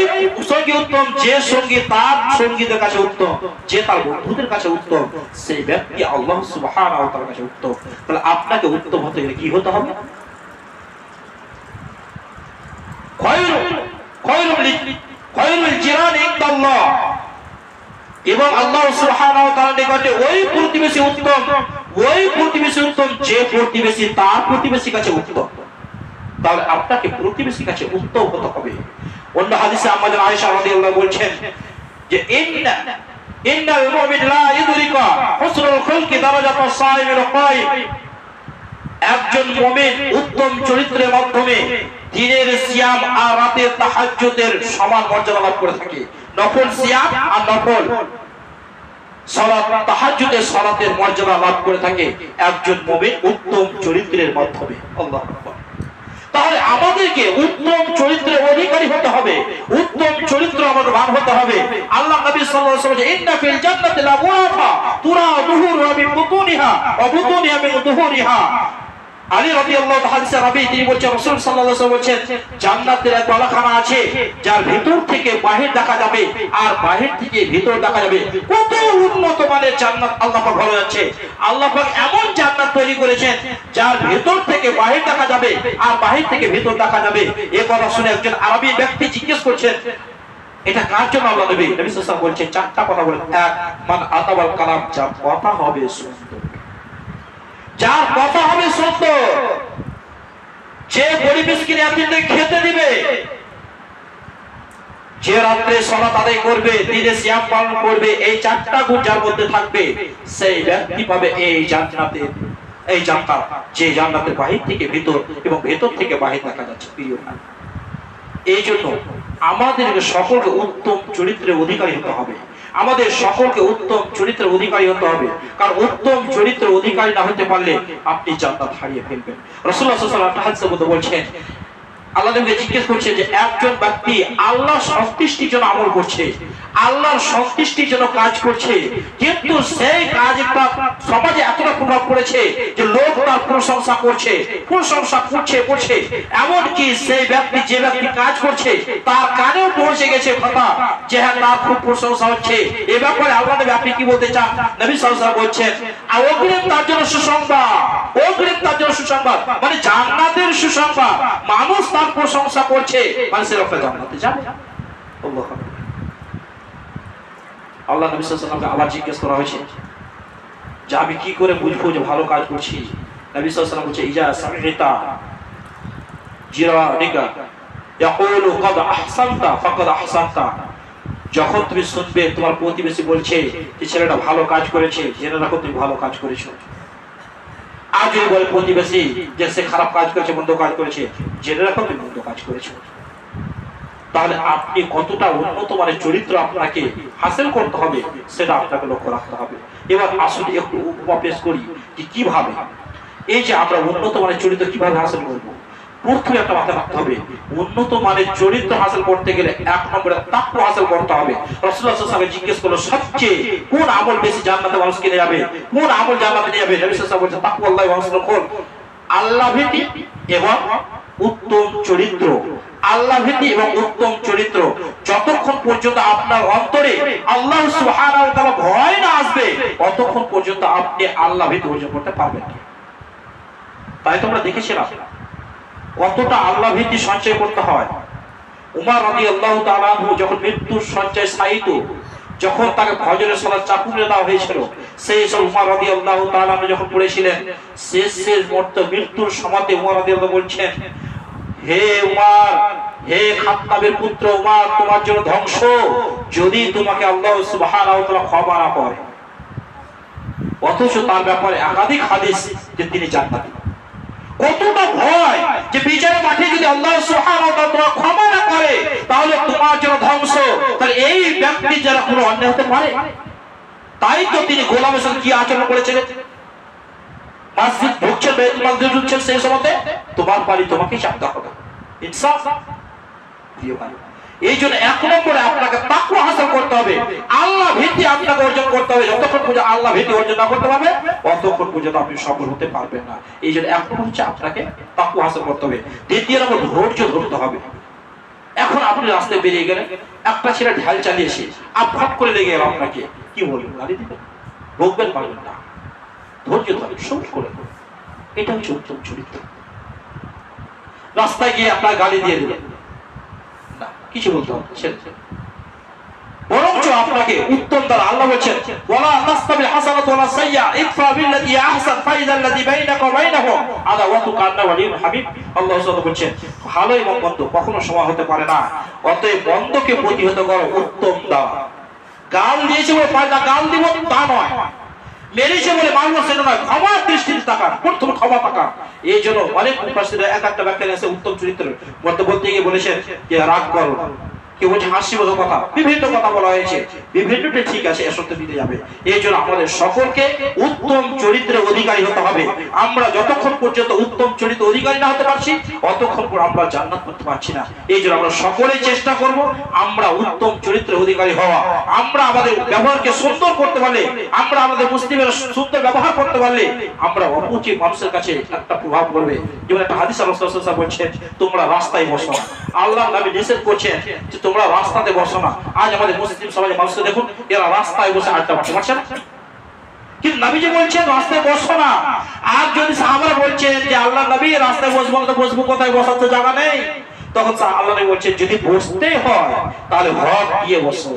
সঙ্গী উত্তম যে সঙ্গী তার সঙ্গীদের কাছে উত্তম, যে তার বন্ধুদের কাছে উত্তম, সেই ব্যক্তি আল্লাহ সুবহানাহু ওয়া তাআলার কাছে উত্তম। তাহলে আপনাকে উত্তম হতে গেলে কি হতে হবে? খায়রুল জিরানি ইনদাল্লাহ, এবং আল্লাহ সুবহানাহু ওয়া তাআলার নিকটে ওই প্রতিবেশী উত্তম, ওই প্রতিবেশী উত্তম যে প্রতিবেশী তার প্রতিবেশীর কাছে উত্তম। তাহলে আপনাকে প্রতিবেশীর কাছে উত্তম হতে হবে। অন্য হাদিসে আমাদের আয়েশা রাদিয়াল্লাহু বলছেন যে ইন্নাল মুমিন লা ইদরিকা হুসনুল খুলকি দারাজাতাস সাইমিল কায়িম, একজন মুমিন উত্তম চরিত্রের মাধ্যমে দিনের সিয়াম আর রাতের তাহাজ্জুদের সমান মর্যাদা লাভ করে থাকে। নফল সিয়াম আর নফল সালাত, তাহাজ্জুদের সালাতের মর্যাদা লাভ করে থাকে একজন মুমিন উত্তম চরিত্রের মাধ্যমে। আল্লাহু আকবার। তাহলে আমাদেরকে উত্তম চরিত্রের অধিকারী হতে হবে, উত্তম চরিত্র আমাদের মান হতে হবে। আল্লাহ নবী সাল্লাল্লাহু আলাইহি ওয়াসাল্লাম ইন্না ফিল জান্নাতি লাবওয়াফা তুরা দুহুরুহা মিন বুতুনিহা ওয়া বুতুনিহা মিন দুহুরিহা। আলী রাদিয়াল্লাহু তাআলা রাবি তিনি বলেন, রাসূল সাল্লাল্লাহু আলাইহি ওয়াসাল্লাম বলেন, জান্নাতের এক বালাখানা আছে যার ভিতর থেকে বাহির দেখা যাবে আর বাহির থেকে ভিতর দেখা যাবে। কত উন্নত মানের জান্নাত আল্লাহ পাক ভালো যাচ্ছে। আল্লাহ পাক এমন জান্নাত তৈরি করেছেন যার ভিতর থেকে বাহির দেখা যাবে আর বাহির থেকে ভিতর দেখা যাবে। এই কথা শুনে একজন আরবি ব্যক্তি জিজ্ঞেস করছেন, এটা কার জন্য? আল্লাহ নবী সাল্লাল্লাহু আলাইহি ওয়াসাল্লাম বলেন চারটা কথা বলেন। এক, মান আতাওয়াল কালাম, যা কথা হবে সুন্দর। যার কথা হবে সত্য, যে গরিব মিসকিন এতিমদের খেতে দিবে, যে রাত্রে সালাত আদায় করবে, দিনে সিয়াম পালন করবে, এই চারটা গুণ যার মধ্যে থাকবে, সেই ব্যক্তি পাবে এই জান্নাতে, এই জান্নাত, যে জান্নাতের বাহির থেকে ভিতর এবং ভেতর থেকে বাহির দেখা যাচ্ছে। প্রিয় ভাই, এই জন্য আমাদের সকলকে উত্তম চরিত্রের অধিকারী হতে হবে, আমাদের সকলকে উত্তম চরিত্রের অধিকারী হতে হবে। কারণ উত্তম চরিত্রের অধিকারী না হতে পারলে আপনি জান্নাত হারিয়ে ফেলবেন। রাসূলুল্লাহ সাল্লাল্লাহু আলাইহি ওয়াসাল্লাম হাদিসের মধ্যে বলছেন, আল্লাহ নবী জিজ্ঞেস করছে যে একজন ব্যক্তি আল্লাহর সন্তুষ্টির জন্য আমল করছে, আল্লাহর সন্তুষ্টির জন্য কাজ করছে, কিন্তু সেই কাজটা সমাজে এতটা প্রভাব পড়েছে যে লোক তার প্রশংসা করছে, করছে, এমনকি সেই ব্যক্তি, যে ব্যক্তি কাজ করছে, তার কানেও পৌঁছে গেছে কথা যে হ্যাঁ তার খুব প্রশংসা হচ্ছে। এ ব্যাপারে আল্লাহ নবী আপনি কি বলতে চান? নবী সাল্লাল্লাহু আলাইহি ওয়াসাল্লাম বলছেন, অগ্রিম তার জন্য সুসংবাদ, অগ্রিম তার জন্য সুসংবাদ, মানে জান্নাতের সুসংবাদ। মানুষ তার প্রশংসা করছে, মানুষের একটা জান্নাতে যাবে। আল্লাহ নবী সাল্লাল্লাহু আলাইহি ওয়াসাল্লামকে আবার জিজ্ঞেস করা হয়েছে যে আমি কি করে বুঝবো যে ভালো কাজ করছি? নবী সাল্লাল্লাহু আলাইহি ওয়াসাল্লাম বলছে, ইজা সামিতা জিরানিকা ইয়াকুলু ক্বাদ আহসানতা ফাকাদ আহসানতা, যখন তুমি শুনবে তোমার প্রতিবেশী বলছে যে ছেলেটা ভালো কাজ করেছে, জেনে রাখো তুমি ভালো কাজ করেছো। আর যদি বলে প্রতিবেশী যে সে খারাপ কাজ করেছে, মন্দ কাজ করেছে, জেনে রাখো তুমি মন্দ কাজ করেছো। তাহলে আপনি কতটা উন্নত মানের চরিত্র আপনাকে হাসিল করতে হবে সেটা আপনাকে লক্ষ্য রাখতে হবে। এবার আসুন একটু উপমা পেশ করি যে কিভাবে এই যে আমরা উন্নত মানের চরিত্র কিভাবে হাসিল করবো। প্রথমে একটা মাথায় রাখতে হবে, উন্নত মানের চরিত্র হাসিল করতে গেলে এক নম্বরে তাকওয়া হাসিল করতে হবে। রাসূলুল্লাহ সাল্লাল্লাহু আলাইহি ওয়াসাল্লাম জিজ্ঞেস করলো সবচেয়ে কোন আমল বেশি জান্নাতে মানুষকে নিয়ে যাবে, কোন আমল জান্নাতে নিয়ে যাবে? নবী সাল্লাল্লাহু আলাইহি ওয়াসাল্লাম বলেছেন তাকওয়াল্লাহি ওয়া হুসনুল খুলুক, আল্লাহ ভীতি এবং উত্তম চরিত্র। আল্লাহ ভীতি এবং উত্তম চরিত্র যতক্ষণ পর্যন্ত আপনার অন্তরে আল্লাহ সুবহানাহু ওয়া তাআলা ভয় না আসবে, ততক্ষণ পর্যন্ত আপনি আল্লাহ ভীতি অর্জন করতে পারবেন না। তাই তোমরা দেখেছিলাম কতটা আল্লাহ ভীতি সঞ্চয় করতে হয়। উমর রাদিয়াল্লাহু তাআলা আনহু যখন মৃত্যুর সঞ্চয় সাইত, যখন তাকে ফজরের সালাত চাপিয়ে দেওয়া হয়েছিল, সেই সব উমর রাদিয়াল্লাহু তাআলা আনহু যখন পড়েছিলেন, শেষ মুহূর্তে মৃত্যুর সময়তে উমর রাদিয়াল্লাহু বলছেন, হে উমর, হে খাত্তাবের পুত্র উমর, তোমার জন্য ধ্বংস যদি তোমাকে আল্লাহ সুবহানাহু ওয়া তাআলা ক্ষমা না করে। অথচ তার ব্যাপারে একাধিক হাদিস যে তিনি জান্নাতি। কতটা ভয় যে বিচারের মাঠে যদি আল্লাহ সুবহানাহু ওয়া তাআলা ক্ষমা না করে তাহলে তোমার জন্য ধ্বংস। তাহলে এই ব্যক্তি যারা কোনো অন্যায় হতে পারে, তাই তো তিনি গোলামের সাথে কি আচরণ করেছিলেন। মসজিদ ঢুকছেন, বাইতুল মাকদিস ঢুকছেন, সেই সময়তে তোমার পালি তোমাকেই চাপতে হবে। ইনসাফ। প্রিয় ভাই, এই জন্য এক নম্বরে আপনাকে তাকওয়া হাসিল করতে হবে, আল্লাহ ভীতি আপনাকে অর্জন করতে হবে। যতক্ষণ পর্যন্ত আল্লাহ ভীতি অর্জন না করতে পারবে ততক্ষণ পর্যন্ত আপনি সফল হতে পারবেন না। এই জন্য এক নম্বর হচ্ছে আপনাকে তাকওয়া হাসিল করতে হবে। দ্বিতীয় নম্বর ধৈর্য ধরতে হবে। এখন আপনি রাস্তায় বেরিয়ে গেলেন, একটা ছেলে ঢাল চালিয়েছে, আঘাত করে লেগে গেল, আপনাকে কি বলবেন? গালি দিবেন? বকবেন? পারবেন না। ধৈর্য ধরে সহ্য করে, এটা হচ্ছে উত্তম চরিত্র। রাস্তায় গিয়ে আপনার গালি দিয়ে দিলেন না, কিছু বলতে হবে বরঞ্চ আপনাকে উত্তম দ্বারা, আল্লাহ বলেছেন ওয়ালা তাসতাবিল হাসানাতু ওয়ালা সাইয়্যা ইদফা বিল্লাতী আহসান ফাইযাল্লাযী বাইনাকা ওয়া বাইনাহু আদাওয়াতু কান্না ওয়ালিয়ুন হাবিব। আল্লাহ সুবহানাহু বলেছেন ভালো এবং মন্দ কখনো সমান হতে পারে না, অতএব মন্দকে প্রতিহত করো উত্তম দ্বারা। গাল দিয়েছে বলে পাল্টা গাল দিব তা নয়, মেরেছে বলে মারবো সেটা নয়, ক্ষমার দৃষ্টিতে তাকান, প্রথম ক্ষমা তাকান। এই জন্য অনেক মুফাসসির এক একটা ব্যাখ্যা আছে উত্তম চরিত্রের মধ্যে বলতে গিয়ে বলেছেন যে রাগ করো না, কেউ বলছে হাসি মতো কথা, বিভিন্ন কথা বলা হয়েছে, বিভিন্নটা ঠিক আছে, এর সাথে মিলে যাবে। এই জন্য আমাদের সকলকে উত্তম চরিত্রের অধিকারী হতে হবে। আমরা যতক্ষণ পর্যন্ত উত্তম চরিত্র অধিকারী না হতে পারছি ততক্ষণ পর আমরা জান্নাত করতে পারছি না। এই জন্য আমরা সকলেই চেষ্টা করব আমরা উত্তম চরিত্রের অধিকারী হওয়া। আমরা আমাদের ব্যবহারকে সুন্দর করতে পারলে, আমরা আমাদের মুসলিমের সুন্দর ব্যবহার করতে পারলে আমরা অপরিচিত মানুষের কাছে একটা প্রভাব পড়বে। যেমন একটা হাদিস রাসূলুল্লাহ সাল্লাল্লাহু আলাইহি ওয়াসাল্লাম বলছেন তোমরা রাস্তায় বসো না, আল্লাহ নবী নিষেধ করছেন যে তোমরা রাস্তাতে বসো না। আজ আমাদের মুসলিম সমাজে মানুষকে দেখুন, এরা রাস্তায় বসে আড্ডা মারছে, মারছে না? কিন্তু নবীজি বলছেন রাস্তায় বসো না। আর যদি সাহাবারা বলছেন যে আল্লাহ নবী রাস্তায় বসবো তো বসবো কোথায়, বসার তো জায়গা নেই, তখন আল্লাহ নবী বলছেন যদি বসতে হয় তাহলে হক দিয়ে বসো।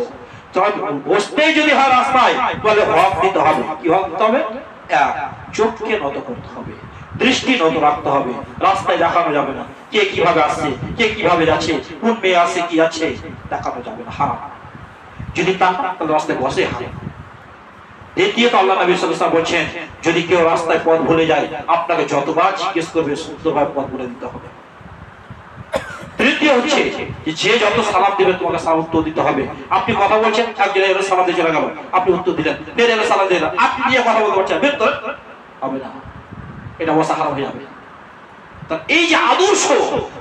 বসতেই যদি হয় রাস্তায় তাহলে হক দিতে হবে। কি হক দিতে হবে? চোখকে নত করতে হবে, দৃষ্টি নত রাখতে হবে। রাস্তায় দেখানো যাবে না কে কিভাবে আসছে, কে কিভাবে যাচ্ছে, কোন মেয়ে আসছে কি যাচ্ছে, দেখানো যাবে না, হারাম। যদি তাহলে রাস্তায় বসে হারাম। দ্বিতীয়ত আল্লাহ নবী সাল্লাল্লাহু আলাইহি ওয়াসাল্লাম বলছেন, যদি কেউ রাস্তায় পথ ভুলে যায় আপনাকে যতবার জিজ্ঞেস করবে শুদ্ধভাবে পথ বলে দিতে হবে। তৃতীয় হচ্ছে যে যত সালাম দিবে তোমাকে সালাম উত্তর দিতে হবে। আপনি কথা বলছেন, একজন এলো সালাম দিয়ে চলে গেল, আপনি উত্তর দিলেন, ফের এলো সালাম দিলেন, আপনি দিয়ে কথা বলতে পারছেন, বের তো হবে না, এটা অবস্থা খারাপ হয়ে যাবে। এই যে আদর্শ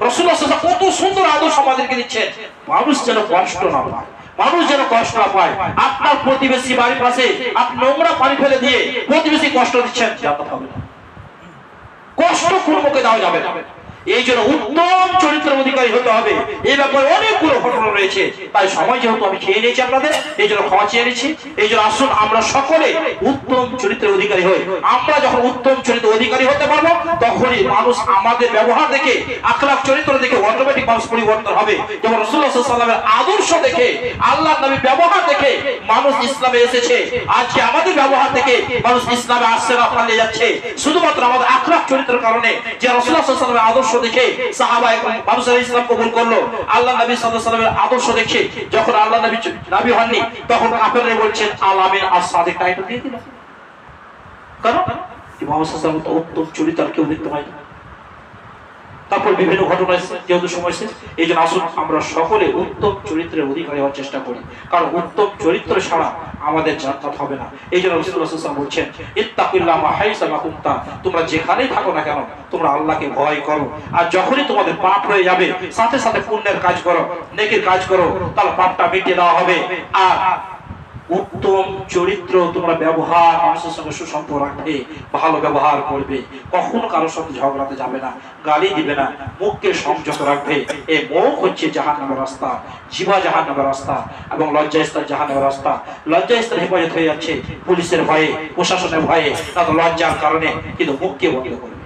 রাসূলুল্লাহ সাল্লাল্লাহু আলাইহি ওয়াসাল্লাম কত সুন্দর আদর্শ আমাদেরকে দিচ্ছেন, মানুষ যেন কষ্ট না পায়, মানুষ যেন কষ্ট না পায়। আপনার প্রতিবেশী বাড়ির পাশে আপনি নোংরা পানি ফেলে দিয়ে প্রতিবেশী কষ্ট দিচ্ছেন, জান্নাত হবে না, কষ্ট কোন মুখে দেওয়া যাবে না। এই জন্য উত্তম চরিত্রের অধিকারী হতে হবে। এই ব্যাপারে অনেকগুলো ঘটনা রয়েছে, তাই সময় যেহেতু আমি খেয়ে নিয়েছি আপনাদের, এই জন্য ক্ষমা চেয়ে নিচ্ছি। এই জন্য আসুন আমরা সকলে উত্তম চরিত্রের অধিকারী হই। আমরা যখন উত্তম চরিত্রের অধিকারী হতে পারবো, তখনই মানুষ আমাদের ব্যবহার দেখে, আখলাক চরিত্র দেখে অটোমেটিক মানুষ পরিবর্তন হবে। যেমন রাসূলুল্লাহ সাল্লাল্লাহু আলাইহি ওয়াসাল্লামের আদর্শ দেখে, আল্লাহর নবীর ব্যবহার দেখে মানুষ ইসলামে এসেছে। আজকে আমাদের ব্যবহার দেখে মানুষ ইসলামে আসছে না, পালিয়ে যাচ্ছে, শুধুমাত্র আমাদের আখলাক চরিত্রের কারণে। যে রাসূলুল্লাহ সাল্লাল্লাহু আলাইহি ওয়াসাল্লামের আদর্শ দেখে সাহাবায়ে মানুষের ইসলাম কবুল করলো, আল্লাহ নবী সাল্লাল্লাহু আলাইহি ওয়াসাল্লামের আদর্শ দেখে যখন আল্লাহ নবী হননি, তখন কাফেররা বলছেন আলামিন as-সাদিক টাইটেল দিয়ে দিল। কারণ কি মুহাম্মদ সাল্লাল্লাহু আলাইহি ওয়াসাল্লাম উত্তম চরিত্র আর কেউ দেখতে পায় না। তারপর বিভিন্ন ঘটনা এসেছে, যেহেতু সময় শেষ, এই জন্য আসুন আমরা সকলে উত্তম চরিত্রের অধিকারী হওয়ার চেষ্টা করি, কারণ উত্তম চরিত্র ছাড়া আমাদের জান্নাত হবে না। এই জন্য রাসূলুল্লাহ সাল্লাল্লাহু আলাইহি ওয়াসাল্লাম বলছেন, ইত্তাকুল্লাহ হাইসামা কুনতা, তোমরা যেখানেই থাকো না কেন তোমরা আল্লাহকে ভয় করো। আর যখনই তোমাদের পাপ হয়ে যাবে, সাথে সাথে পুণ্যের কাজ করো, নেকির কাজ করো, তাহলে পাপটা মিটিয়ে দেওয়া হবে। আর উত্তম চরিত্র তোমরা ব্যবহার, মানুষের সঙ্গে সুসম্পর্ক রাখবে, ভালো ব্যবহার করবে, কখনো কারোর সঙ্গে ঝগড়াতে যাবে না, গালি দিবে না, মুখকে সংযত রাখবে। এই মুখ হচ্ছে জাহান্নামের রাস্তা, জিহ্বা জাহান্নামের রাস্তা, এবং লজ্জাস্থান জাহান্নামের রাস্তা। লজ্জাস্থান হেফাজত হয়ে যাচ্ছে পুলিশের ভয়ে, প্রশাসনের ভয়ে, তাদের লজ্জার কারণে, কিন্তু মুখকে বন্ধ করবে।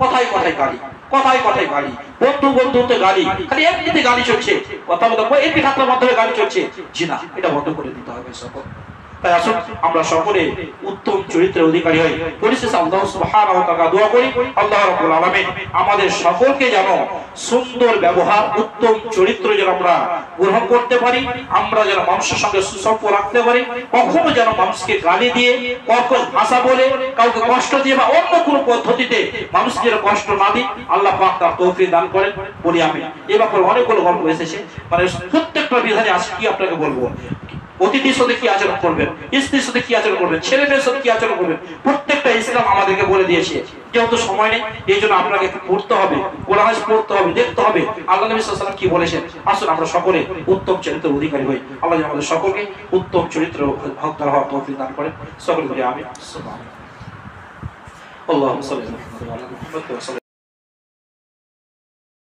কথায় কথায় গালি, কথায় কথায় গালি, বন্ধুত্বে গালি, খালি এমনিতে গালি চলছে, কথা বলতে এমনি ঠাট্টার মাধ্যমে গালি চলছে, জি না, এটা বন্ধ করে দিতে হবে সকল। তাই আসুন আমরা সকলে উত্তম চরিত্রের অধিকারী হই। পরিশেষে আল্লাহ সুবহানাহু ওয়া তাআলা দোয়া করি, আল্লাহ রাব্বুল আলামিন আমাদের সকলকে যেন সুন্দর ব্যবহার, উত্তম চরিত্র যেন আমরা গ্রহণ করতে পারি, আমরা যেন মানুষের সঙ্গে সুসম্পর্ক রাখতে পারি, কখনো যেন মানুষকে গালি দিয়ে, কর্কশ ভাষা বলে, কাউকে কষ্ট দিয়ে বা অন্য কোনো পদ্ধতিতে মানুষকে যেন কষ্ট না দিই, আল্লাহ পাক তার তৌফিক দান করেন, বলি আমি। এই ব্যাপারে অনেকগুলো গল্প এসেছে, মানে প্রত্যেকটা বিধানে আজকে কি আপনাকে বলবো, অতিথির সাথে কি আচরণ করবেন, স্ত্রীর সাথে কি আচরণ করবেন, ছেলে মেয়ের সাথে কি আচরণ করবেন, প্রত্যেকটা ইসলাম আমাদেরকে বলে দিয়েছে। যেহেতু সময় নেই, এই জন্য আপনাকে পড়তে হবে, কোরআন পড়তে হবে, দেখতে হবে আল্লাহ নবী সাল্লাল্লাহু আলাইহি ওয়াসাল্লাম কি বলেছেন। আসুন আমরা সকলে উত্তম চরিত্রের অধিকারী হই। আল্লাহ আমাদের সকলকে উত্তম চরিত্রের হকদার হওয়ার তৌফিক দান করেন। সকলে বলি আমিন। সুবহানাল্লাহ। আল্লাহুম্মা সাল্লি আলা মুহাম্মাদ ওয়া আলা